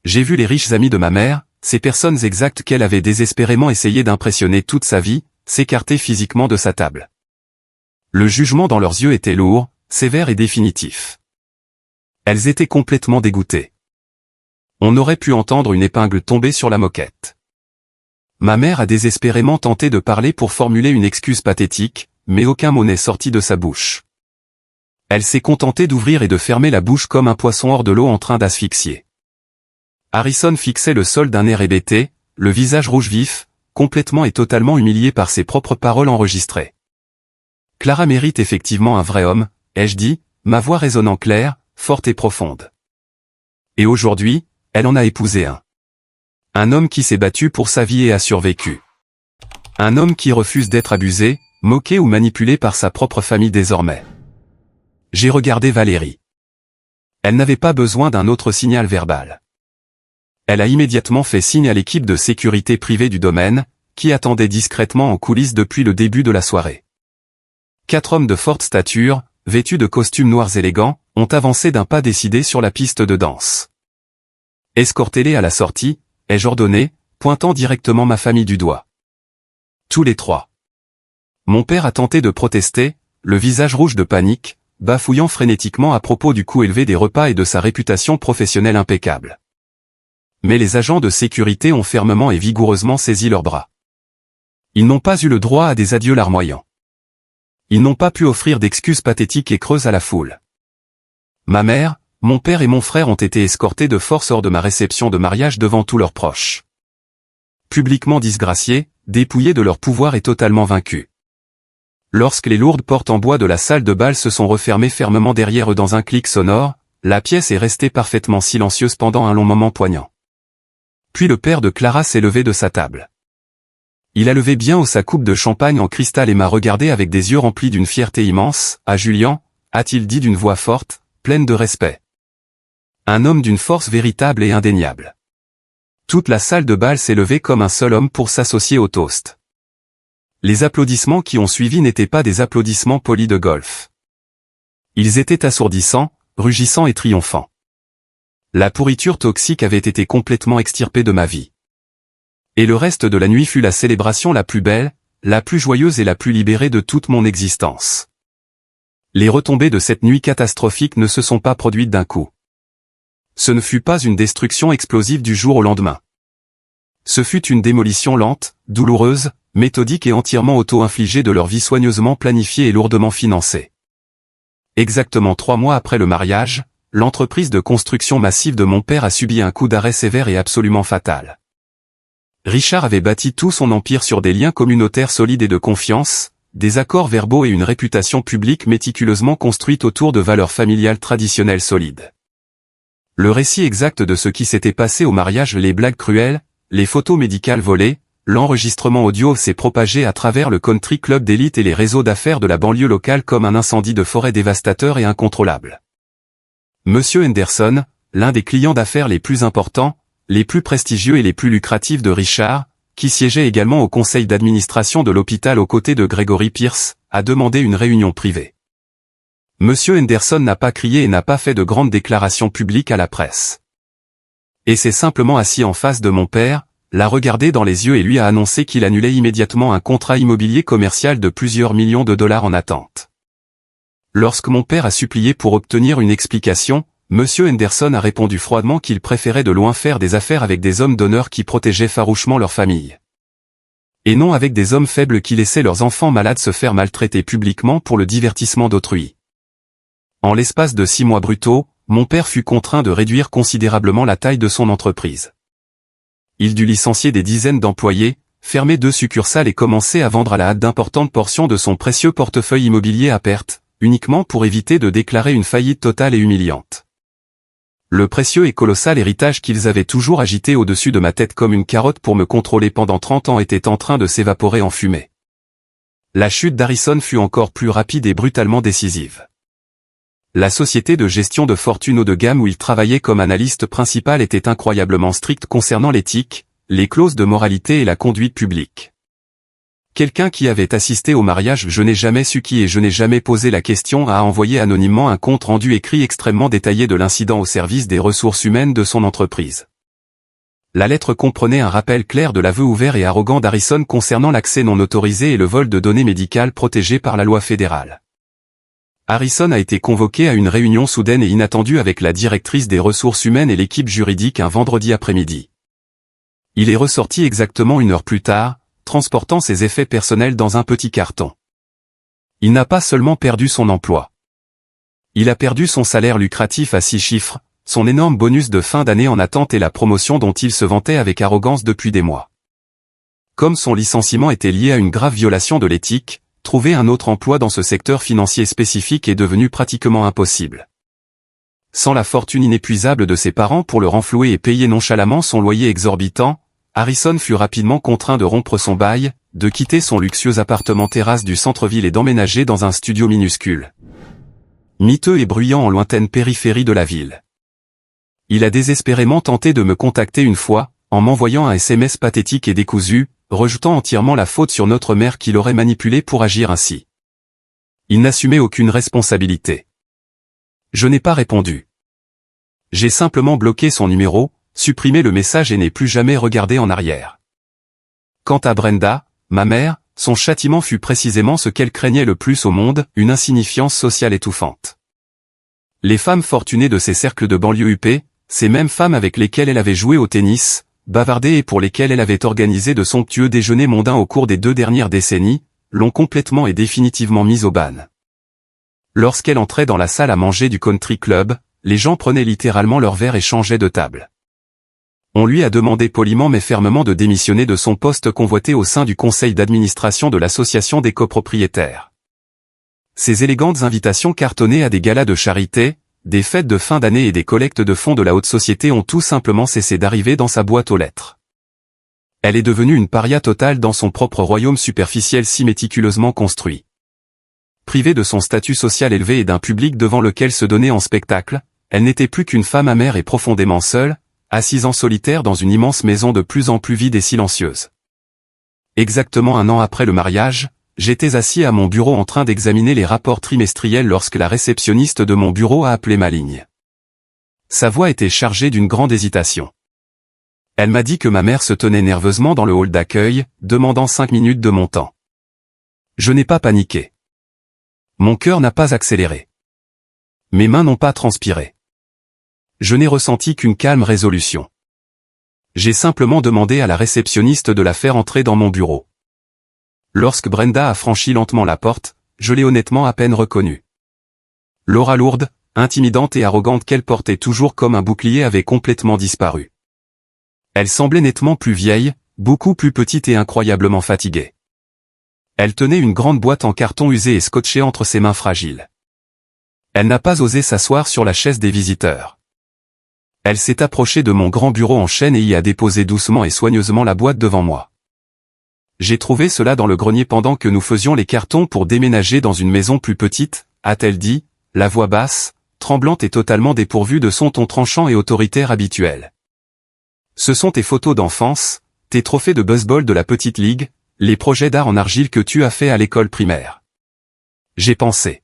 J'ai vu les riches amis de ma mère, ces personnes exactes qu'elle avait désespérément essayé d'impressionner toute sa vie, s'écarter physiquement de sa table. Le jugement dans leurs yeux était lourd, sévère et définitif. Elles étaient complètement dégoûtées. On aurait pu entendre une épingle tomber sur la moquette. Ma mère a désespérément tenté de parler pour formuler une excuse pathétique, mais aucun mot n'est sorti de sa bouche. Elle s'est contentée d'ouvrir et de fermer la bouche comme un poisson hors de l'eau en train d'asphyxier. Harrison fixait le sol d'un air hébété, le visage rouge vif, complètement et totalement humilié par ses propres paroles enregistrées. Clara mérite effectivement un vrai homme, ai-je dit, ma voix résonnant claire, forte et profonde. Et aujourd'hui, elle en a épousé un. Un homme qui s'est battu pour sa vie et a survécu. Un homme qui refuse d'être abusé, moqué ou manipulé par sa propre famille désormais. J'ai regardé Valérie. Elle n'avait pas besoin d'un autre signal verbal. Elle a immédiatement fait signe à l'équipe de sécurité privée du domaine, qui attendait discrètement en coulisses depuis le début de la soirée. 4 hommes de forte stature, vêtus de costumes noirs élégants, ont avancé d'un pas décidé sur la piste de danse. « Escortez-les à la sortie », ai-je ordonné, pointant directement ma famille du doigt. Tous les 3. Mon père a tenté de protester, le visage rouge de panique, bafouillant frénétiquement à propos du coût élevé des repas et de sa réputation professionnelle impeccable. Mais les agents de sécurité ont fermement et vigoureusement saisi leurs bras. Ils n'ont pas eu le droit à des adieux larmoyants. Ils n'ont pas pu offrir d'excuses pathétiques et creuses à la foule. Ma mère, mon père et mon frère ont été escortés de force hors de ma réception de mariage devant tous leurs proches. Publiquement disgraciés, dépouillés de leur pouvoir et totalement vaincus. Lorsque les lourdes portes en bois de la salle de bal se sont refermées fermement derrière eux dans un clic sonore, la pièce est restée parfaitement silencieuse pendant un long moment poignant. Puis le père de Clara s'est levé de sa table. Il a levé bien haut sa coupe de champagne en cristal et m'a regardé avec des yeux remplis d'une fierté immense. « Ah Julian », a-t-il dit d'une voix forte, pleine de respect. Un homme d'une force véritable et indéniable. Toute la salle de bal s'est levée comme un seul homme pour s'associer au toast. Les applaudissements qui ont suivi n'étaient pas des applaudissements polis de golf. Ils étaient assourdissants, rugissants et triomphants. La pourriture toxique avait été complètement extirpée de ma vie. Et le reste de la nuit fut la célébration la plus belle, la plus joyeuse et la plus libérée de toute mon existence. Les retombées de cette nuit catastrophique ne se sont pas produites d'un coup. Ce ne fut pas une destruction explosive du jour au lendemain. Ce fut une démolition lente, douloureuse, méthodique et entièrement auto-infligée de leur vie soigneusement planifiée et lourdement financée. Exactement 3 mois après le mariage, l'entreprise de construction massive de mon père a subi un coup d'arrêt sévère et absolument fatal. Richard avait bâti tout son empire sur des liens communautaires solides et de confiance, des accords verbaux et une réputation publique méticuleusement construite autour de valeurs familiales traditionnelles solides. Le récit exact de ce qui s'était passé au mariage, les blagues cruelles, les photos médicales volées, l'enregistrement audio s'est propagé à travers le country club d'élite et les réseaux d'affaires de la banlieue locale comme un incendie de forêt dévastateur et incontrôlable. Monsieur Henderson, l'un des clients d'affaires les plus importants, les plus prestigieux et les plus lucratifs de Richard, qui siégeait également au conseil d'administration de l'hôpital aux côtés de Gregory Pierce, a demandé une réunion privée. Monsieur Henderson n'a pas crié et n'a pas fait de grandes déclarations publiques à la presse. Et s'est simplement assis en face de mon père, l'a regardé dans les yeux et lui a annoncé qu'il annulait immédiatement un contrat immobilier commercial de plusieurs millions de dollars en attente. Lorsque mon père a supplié pour obtenir une explication, Monsieur Henderson a répondu froidement qu'il préférait de loin faire des affaires avec des hommes d'honneur qui protégeaient farouchement leur famille. Et non avec des hommes faibles qui laissaient leurs enfants malades se faire maltraiter publiquement pour le divertissement d'autrui. En l'espace de 6 mois brutaux, mon père fut contraint de réduire considérablement la taille de son entreprise. Il dut licencier des dizaines d'employés, fermer 2 succursales et commencer à vendre à la hâte d'importantes portions de son précieux portefeuille immobilier à perte, uniquement pour éviter de déclarer une faillite totale et humiliante. Le précieux et colossal héritage qu'ils avaient toujours agité au-dessus de ma tête comme une carotte pour me contrôler pendant 30 ans était en train de s'évaporer en fumée. La chute d'Harrison fut encore plus rapide et brutalement décisive. La société de gestion de fortune haut de gamme où il travaillait comme analyste principal était incroyablement stricte concernant l'éthique, les clauses de moralité et la conduite publique. Quelqu'un qui avait assisté au mariage, je n'ai jamais su qui et je n'ai jamais posé la question, a envoyé anonymement un compte rendu écrit extrêmement détaillé de l'incident au service des ressources humaines de son entreprise. La lettre comprenait un rappel clair de l'aveu ouvert et arrogant d'Harrison concernant l'accès non autorisé et le vol de données médicales protégées par la loi fédérale. Harrison a été convoqué à une réunion soudaine et inattendue avec la directrice des ressources humaines et l'équipe juridique un vendredi après-midi. Il est ressorti exactement 1 heure plus tard, transportant ses effets personnels dans un petit carton. Il n'a pas seulement perdu son emploi. Il a perdu son salaire lucratif à 6 chiffres, son énorme bonus de fin d'année en attente et la promotion dont il se vantait avec arrogance depuis des mois. Comme son licenciement était lié à une grave violation de l'éthique, trouver un autre emploi dans ce secteur financier spécifique est devenu pratiquement impossible. Sans la fortune inépuisable de ses parents pour le renflouer et payer nonchalamment son loyer exorbitant, Harrison fut rapidement contraint de rompre son bail, de quitter son luxueux appartement terrasse du centre-ville et d'emménager dans un studio minuscule, miteux et bruyant en lointaine périphérie de la ville. Il a désespérément tenté de me contacter une fois, en m'envoyant un SMS pathétique et décousu, rejetant entièrement la faute sur notre mère qui l'aurait manipulé pour agir ainsi. Il n'assumait aucune responsabilité. Je n'ai pas répondu. J'ai simplement bloqué son numéro, supprimé le message et n'ai plus jamais regardé en arrière. Quant à Brenda, ma mère, son châtiment fut précisément ce qu'elle craignait le plus au monde, une insignifiance sociale étouffante. Les femmes fortunées de ces cercles de banlieue huppée, ces mêmes femmes avec lesquelles elle avait joué au tennis, bavardé et pour lesquelles elle avait organisé de somptueux déjeuners mondains au cours des 2 dernières décennies, l'ont complètement et définitivement mise au ban. Lorsqu'elle entrait dans la salle à manger du country club, les gens prenaient littéralement leur verre et changeaient de table. On lui a demandé poliment mais fermement de démissionner de son poste convoité au sein du conseil d'administration de l'association des copropriétaires. Ces élégantes invitations cartonnées à des galas de charité, des fêtes de fin d'année et des collectes de fonds de la haute société ont tout simplement cessé d'arriver dans sa boîte aux lettres. Elle est devenue une paria totale dans son propre royaume superficiel si méticuleusement construit. Privée de son statut social élevé et d'un public devant lequel se donner en spectacle, elle n'était plus qu'une femme amère et profondément seule, assise en solitaire dans une immense maison de plus en plus vide et silencieuse. Exactement 1 an après le mariage, j'étais assis à mon bureau en train d'examiner les rapports trimestriels lorsque la réceptionniste de mon bureau a appelé ma ligne. Sa voix était chargée d'une grande hésitation. Elle m'a dit que ma mère se tenait nerveusement dans le hall d'accueil, demandant 5 minutes de mon temps. Je n'ai pas paniqué. Mon cœur n'a pas accéléré. Mes mains n'ont pas transpiré. Je n'ai ressenti qu'une calme résolution. J'ai simplement demandé à la réceptionniste de la faire entrer dans mon bureau. Lorsque Brenda a franchi lentement la porte, je l'ai honnêtement à peine reconnue. L'aura lourde, intimidante et arrogante qu'elle portait toujours comme un bouclier avait complètement disparu. Elle semblait nettement plus vieille, beaucoup plus petite et incroyablement fatiguée. Elle tenait une grande boîte en carton usé et scotché entre ses mains fragiles. Elle n'a pas osé s'asseoir sur la chaise des visiteurs. Elle s'est approchée de mon grand bureau en chêne et y a déposé doucement et soigneusement la boîte devant moi. J'ai trouvé cela dans le grenier pendant que nous faisions les cartons pour déménager dans une maison plus petite, a-t-elle dit, la voix basse, tremblante et totalement dépourvue de son ton tranchant et autoritaire habituel. Ce sont tes photos d'enfance, tes trophées de baseball de la petite ligue, les projets d'art en argile que tu as fait à l'école primaire. J'ai pensé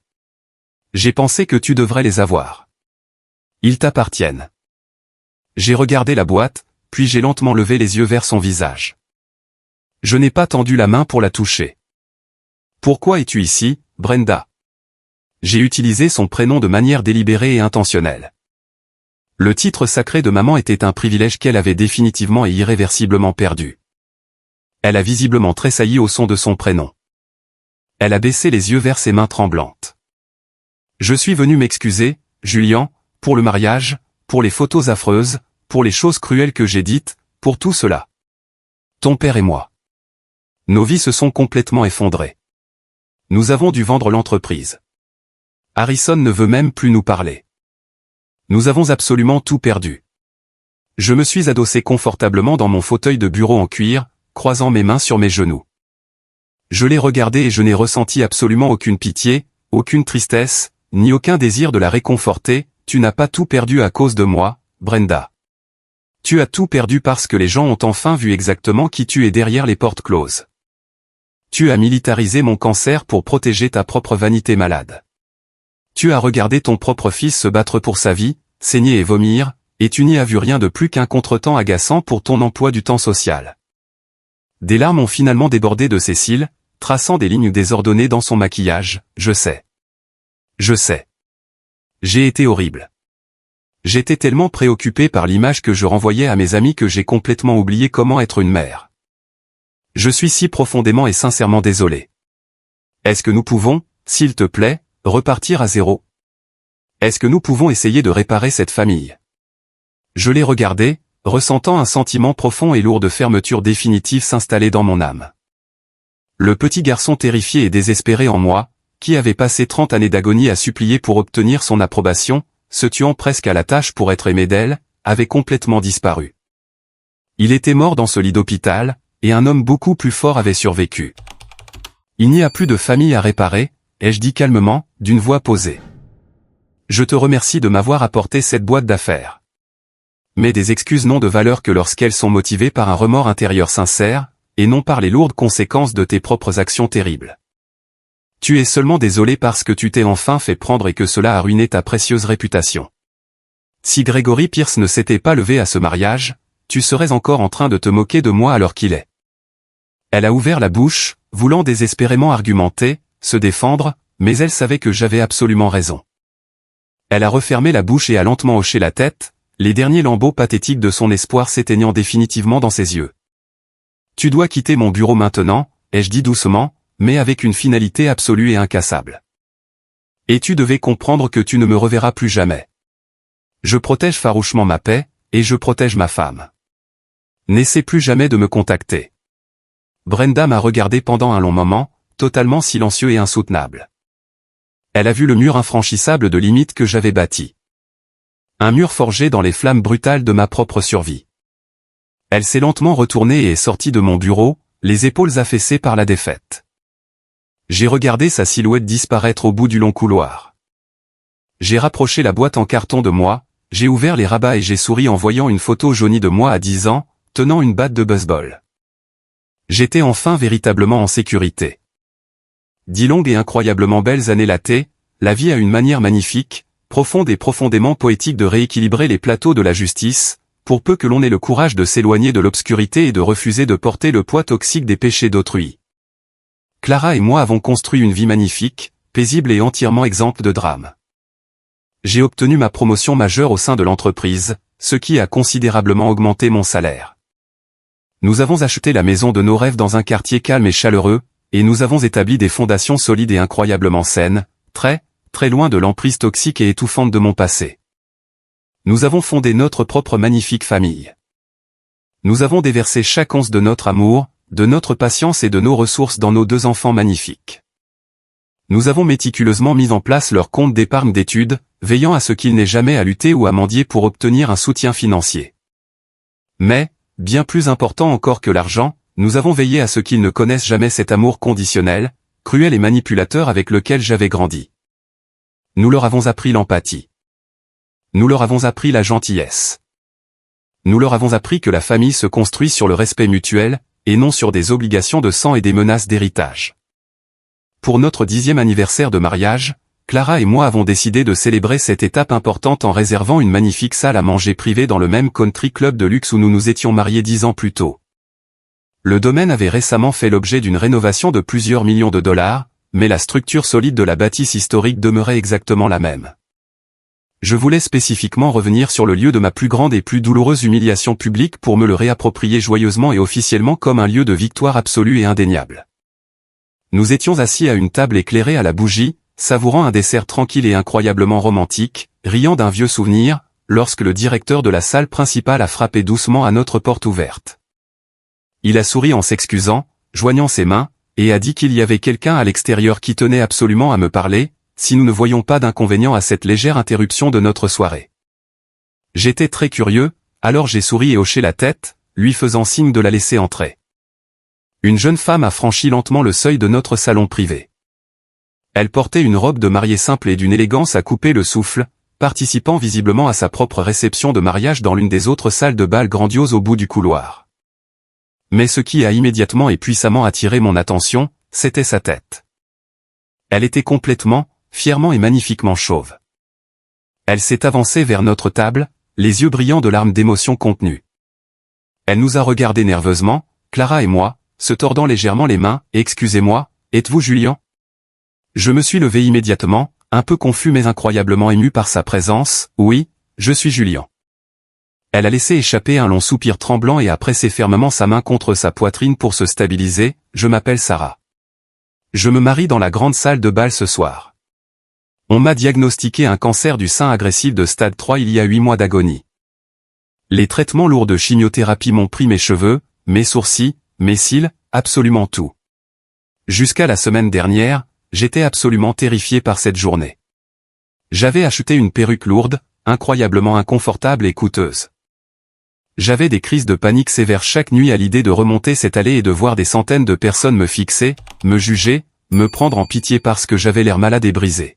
que tu devrais les avoir. Ils t'appartiennent. J'ai regardé la boîte, puis j'ai lentement levé les yeux vers son visage. Je n'ai pas tendu la main pour la toucher. Pourquoi es-tu ici, Brenda? J'ai utilisé son prénom de manière délibérée et intentionnelle. Le titre sacré de maman était un privilège qu'elle avait définitivement et irréversiblement perdu. Elle a visiblement tressailli au son de son prénom. Elle a baissé les yeux vers ses mains tremblantes. Je suis venu m'excuser, Julian, pour le mariage, pour les photos affreuses, pour les choses cruelles que j'ai dites, pour tout cela. Ton père et moi. Nos vies se sont complètement effondrées. Nous avons dû vendre l'entreprise. Harrison ne veut même plus nous parler. Nous avons absolument tout perdu. Je me suis adossé confortablement dans mon fauteuil de bureau en cuir, croisant mes mains sur mes genoux. Je l'ai regardé et je n'ai ressenti absolument aucune pitié, aucune tristesse, ni aucun désir de la réconforter. Tu n'as pas tout perdu à cause de moi, Brenda. Tu as tout perdu parce que les gens ont enfin vu exactement qui tu es derrière les portes closes. Tu as militarisé mon cancer pour protéger ta propre vanité malade. Tu as regardé ton propre fils se battre pour sa vie, saigner et vomir, et tu n'y as vu rien de plus qu'un contretemps agaçant pour ton emploi du temps social. Des larmes ont finalement débordé de ses cils, traçant des lignes désordonnées dans son maquillage, je sais. Je sais. J'ai été horrible. J'étais tellement préoccupé par l'image que je renvoyais à mes amis que j'ai complètement oublié comment être une mère. Je suis si profondément et sincèrement désolé. Est-ce que nous pouvons, s'il te plaît, repartir à zéro? Est-ce que nous pouvons essayer de réparer cette famille? Je l'ai regardé, ressentant un sentiment profond et lourd de fermeture définitive s'installer dans mon âme. Le petit garçon terrifié et désespéré en moi, qui avait passé 30 années d'agonie à supplier pour obtenir son approbation, se tuant presque à la tâche pour être aimé d'elle, avait complètement disparu. Il était mort dans ce lit d'hôpital, et un homme beaucoup plus fort avait survécu. Il n'y a plus de famille à réparer, ai-je dit calmement, d'une voix posée. Je te remercie de m'avoir apporté cette boîte d'affaires. Mais des excuses n'ont de valeur que lorsqu'elles sont motivées par un remords intérieur sincère, et non par les lourdes conséquences de tes propres actions terribles. Tu es seulement désolé parce que tu t'es enfin fait prendre et que cela a ruiné ta précieuse réputation. Si Gregory Pierce ne s'était pas levé à ce mariage, tu serais encore en train de te moquer de moi alors qu'il est. Elle a ouvert la bouche, voulant désespérément argumenter, se défendre, mais elle savait que j'avais absolument raison. Elle a refermé la bouche et a lentement hoché la tête, les derniers lambeaux pathétiques de son espoir s'éteignant définitivement dans ses yeux. Tu dois quitter mon bureau maintenant, ai-je dit doucement, mais avec une finalité absolue et incassable. Et tu devais comprendre que tu ne me reverras plus jamais. Je protège farouchement ma paix, et je protège ma femme. N'essaie plus jamais de me contacter. Brenda m'a regardé pendant un long moment, totalement silencieux et insoutenable. Elle a vu le mur infranchissable de limites que j'avais bâti. Un mur forgé dans les flammes brutales de ma propre survie. Elle s'est lentement retournée et est sortie de mon bureau, les épaules affaissées par la défaite. J'ai regardé sa silhouette disparaître au bout du long couloir. J'ai rapproché la boîte en carton de moi, j'ai ouvert les rabats et j'ai souri en voyant une photo jaunie de moi à 10 ans, tenant une batte de baseball. J'étais enfin véritablement en sécurité. 10 longues et incroyablement belles années latées, la vie a une manière magnifique, profonde et profondément poétique de rééquilibrer les plateaux de la justice, pour peu que l'on ait le courage de s'éloigner de l'obscurité et de refuser de porter le poids toxique des péchés d'autrui. Clara et moi avons construit une vie magnifique, paisible et entièrement exempte de drame. J'ai obtenu ma promotion majeure au sein de l'entreprise, ce qui a considérablement augmenté mon salaire. Nous avons acheté la maison de nos rêves dans un quartier calme et chaleureux, et nous avons établi des fondations solides et incroyablement saines, très loin de l'emprise toxique et étouffante de mon passé. Nous avons fondé notre propre magnifique famille. Nous avons déversé chaque once de notre amour, de notre patience et de nos ressources dans nos 2 enfants magnifiques. Nous avons méticuleusement mis en place leur compte d'épargne d'études, veillant à ce qu'ils n'aient jamais à lutter ou à mendier pour obtenir un soutien financier. Mais, bien plus important encore que l'argent, nous avons veillé à ce qu'ils ne connaissent jamais cet amour conditionnel, cruel et manipulateur avec lequel j'avais grandi. Nous leur avons appris l'empathie. Nous leur avons appris la gentillesse. Nous leur avons appris que la famille se construit sur le respect mutuel, et non sur des obligations de sang et des menaces d'héritage. Pour notre 10e anniversaire de mariage, Clara et moi avons décidé de célébrer cette étape importante en réservant une magnifique salle à manger privée dans le même country club de luxe où nous nous étions mariés 10 ans plus tôt. Le domaine avait récemment fait l'objet d'une rénovation de plusieurs millions de dollars, mais la structure solide de la bâtisse historique demeurait exactement la même. Je voulais spécifiquement revenir sur le lieu de ma plus grande et plus douloureuse humiliation publique pour me le réapproprier joyeusement et officiellement comme un lieu de victoire absolue et indéniable. Nous étions assis à une table éclairée à la bougie, savourant un dessert tranquille et incroyablement romantique, riant d'un vieux souvenir, lorsque le directeur de la salle principale a frappé doucement à notre porte ouverte. Il a souri en s'excusant, joignant ses mains, et a dit qu'il y avait quelqu'un à l'extérieur qui tenait absolument à me parler, si nous ne voyions pas d'inconvénient à cette légère interruption de notre soirée. J'étais très curieux, alors j'ai souri et hoché la tête, lui faisant signe de la laisser entrer. Une jeune femme a franchi lentement le seuil de notre salon privé. Elle portait une robe de mariée simple et d'une élégance à couper le souffle, participant visiblement à sa propre réception de mariage dans l'une des autres salles de bal grandioses au bout du couloir. Mais ce qui a immédiatement et puissamment attiré mon attention, c'était sa tête. Elle était complètement, fièrement et magnifiquement chauve. Elle s'est avancée vers notre table, les yeux brillants de larmes d'émotion contenues. Elle nous a regardés nerveusement, Clara et moi, se tordant légèrement les mains, « Excusez-moi, êtes-vous Julian ?» Je me suis levé immédiatement, un peu confus mais incroyablement ému par sa présence, « Oui, je suis Julian. » Elle a laissé échapper un long soupir tremblant et a pressé fermement sa main contre sa poitrine pour se stabiliser, « Je m'appelle Sarah. Je me marie dans la grande salle de bal ce soir. On m'a diagnostiqué un cancer du sein agressif de stade 3 il y a 8 mois d'agonie. Les traitements lourds de chimiothérapie m'ont pris mes cheveux, mes sourcils, mes cils, absolument tout. Jusqu'à la semaine dernière, j'étais absolument terrifié par cette journée. J'avais acheté une perruque lourde, incroyablement inconfortable et coûteuse. J'avais des crises de panique sévères chaque nuit à l'idée de remonter cette allée et de voir des centaines de personnes me fixer, me juger, me prendre en pitié parce que j'avais l'air malade et brisé.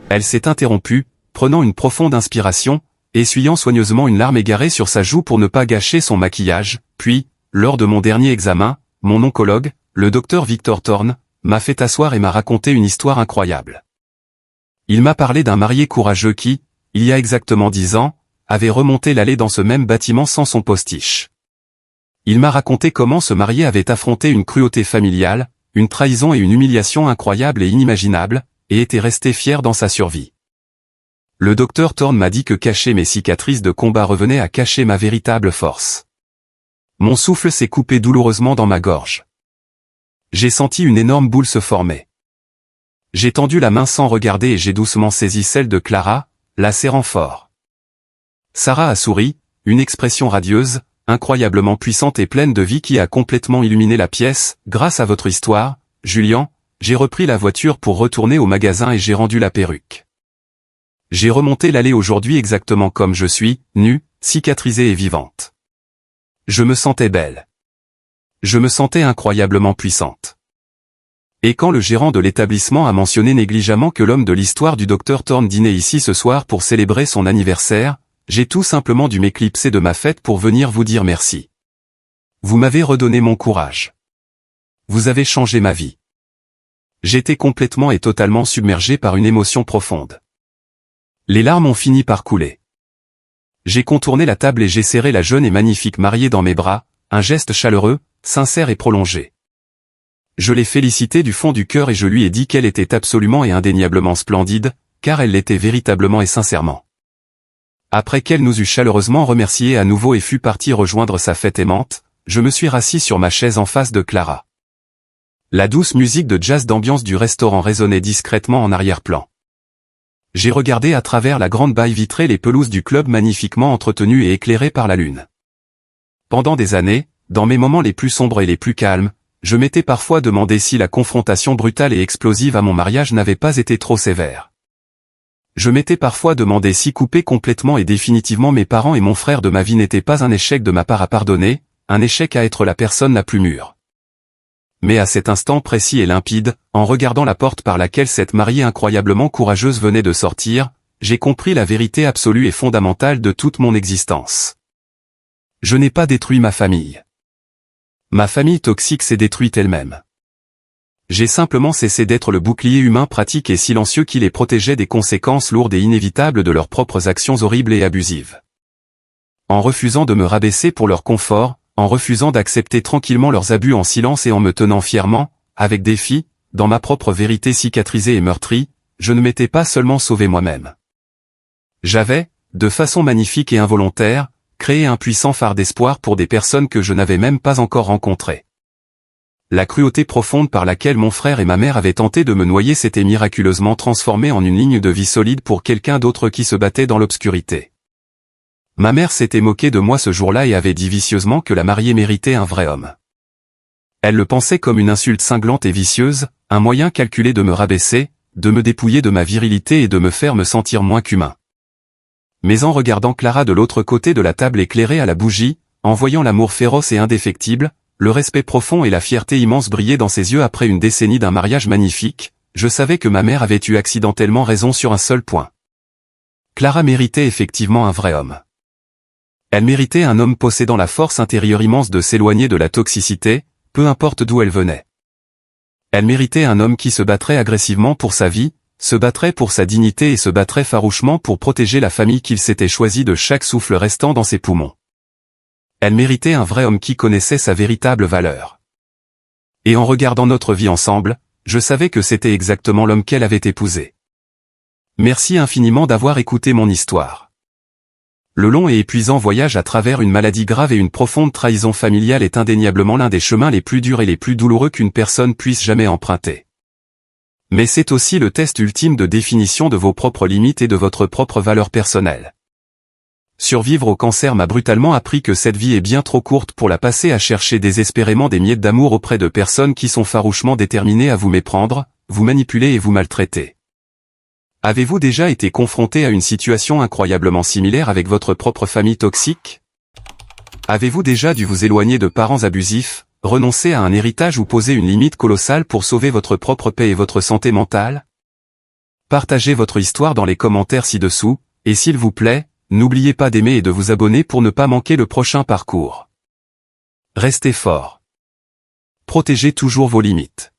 Elle s'est interrompue, prenant une profonde inspiration, essuyant soigneusement une larme égarée sur sa joue pour ne pas gâcher son maquillage, puis, lors de mon dernier examen, mon oncologue, le docteur Victor Thorne, m'a fait asseoir et m'a raconté une histoire incroyable. Il m'a parlé d'un marié courageux qui, il y a exactement 10 ans, avait remonté l'allée dans ce même bâtiment sans son postiche. Il m'a raconté comment ce marié avait affronté une cruauté familiale, une trahison et une humiliation incroyables et inimaginables, et était resté fier dans sa survie. Le docteur Thorne m'a dit que cacher mes cicatrices de combat revenait à cacher ma véritable force. Mon souffle s'est coupé douloureusement dans ma gorge. J'ai senti une énorme boule se former. J'ai tendu la main sans regarder et j'ai doucement saisi celle de Clara, la serrant fort. Sarah a souri, une expression radieuse, incroyablement puissante et pleine de vie qui a complètement illuminé la pièce. Grâce à votre histoire, Julian, j'ai repris la voiture pour retourner au magasin et j'ai rendu la perruque. J'ai remonté l'allée aujourd'hui exactement comme je suis, nue, cicatrisée et vivante. Je me sentais belle. Je me sentais incroyablement puissante. Et quand le gérant de l'établissement a mentionné négligemment que l'homme de l'histoire du docteur Thorne dînait ici ce soir pour célébrer son anniversaire, j'ai tout simplement dû m'éclipser de ma fête pour venir vous dire merci. Vous m'avez redonné mon courage. Vous avez changé ma vie. J'étais complètement et totalement submergé par une émotion profonde. Les larmes ont fini par couler. J'ai contourné la table et j'ai serré la jeune et magnifique mariée dans mes bras, un geste chaleureux, sincère et prolongé. Je l'ai félicitée du fond du cœur et je lui ai dit qu'elle était absolument et indéniablement splendide, car elle l'était véritablement et sincèrement. Après qu'elle nous eut chaleureusement remerciés à nouveau et fut partie rejoindre sa fête aimante, je me suis rassis sur ma chaise en face de Clara. La douce musique de jazz d'ambiance du restaurant résonnait discrètement en arrière-plan. J'ai regardé à travers la grande baille vitrée les pelouses du club magnifiquement entretenues et éclairées par la lune. Pendant des années, dans mes moments les plus sombres et les plus calmes, je m'étais parfois demandé si la confrontation brutale et explosive à mon mariage n'avait pas été trop sévère. Je m'étais parfois demandé si couper complètement et définitivement mes parents et mon frère de ma vie n'était pas un échec de ma part à pardonner, un échec à être la personne la plus mûre. Mais à cet instant précis et limpide, en regardant la porte par laquelle cette mariée incroyablement courageuse venait de sortir, j'ai compris la vérité absolue et fondamentale de toute mon existence. Je n'ai pas détruit ma famille. Ma famille toxique s'est détruite elle-même. J'ai simplement cessé d'être le bouclier humain pratique et silencieux qui les protégeait des conséquences lourdes et inévitables de leurs propres actions horribles et abusives. En refusant de me rabaisser pour leur confort, en refusant d'accepter tranquillement leurs abus en silence et en me tenant fièrement, avec défi, dans ma propre vérité cicatrisée et meurtrie, je ne m'étais pas seulement sauvé moi-même. J'avais, de façon magnifique et involontaire, créé un puissant phare d'espoir pour des personnes que je n'avais même pas encore rencontrées. La cruauté profonde par laquelle mon frère et ma mère avaient tenté de me noyer s'était miraculeusement transformée en une ligne de vie solide pour quelqu'un d'autre qui se battait dans l'obscurité. Ma mère s'était moquée de moi ce jour-là et avait dit vicieusement que la mariée méritait un vrai homme. Elle le pensait comme une insulte cinglante et vicieuse, un moyen calculé de me rabaisser, de me dépouiller de ma virilité et de me faire me sentir moins qu'humain. Mais en regardant Clara de l'autre côté de la table éclairée à la bougie, en voyant l'amour féroce et indéfectible, le respect profond et la fierté immense briller dans ses yeux après une décennie d'un mariage magnifique, je savais que ma mère avait eu accidentellement raison sur un seul point. Clara méritait effectivement un vrai homme. Elle méritait un homme possédant la force intérieure immense de s'éloigner de la toxicité, peu importe d'où elle venait. Elle méritait un homme qui se battrait agressivement pour sa vie, se battrait pour sa dignité et se battrait farouchement pour protéger la famille qu'il s'était choisie de chaque souffle restant dans ses poumons. Elle méritait un vrai homme qui connaissait sa véritable valeur. Et en regardant notre vie ensemble, je savais que c'était exactement l'homme qu'elle avait épousé. Merci infiniment d'avoir écouté mon histoire. Le long et épuisant voyage à travers une maladie grave et une profonde trahison familiale est indéniablement l'un des chemins les plus durs et les plus douloureux qu'une personne puisse jamais emprunter. Mais c'est aussi le test ultime de définition de vos propres limites et de votre propre valeur personnelle. Survivre au cancer m'a brutalement appris que cette vie est bien trop courte pour la passer à chercher désespérément des miettes d'amour auprès de personnes qui sont farouchement déterminées à vous méprendre, vous manipuler et vous maltraiter. Avez-vous déjà été confronté à une situation incroyablement similaire avec votre propre famille toxique? Avez-vous déjà dû vous éloigner de parents abusifs, renoncer à un héritage ou poser une limite colossale pour sauver votre propre paix et votre santé mentale? Partagez votre histoire dans les commentaires ci-dessous, et s'il vous plaît, n'oubliez pas d'aimer et de vous abonner pour ne pas manquer le prochain parcours. Restez fort. Protégez toujours vos limites.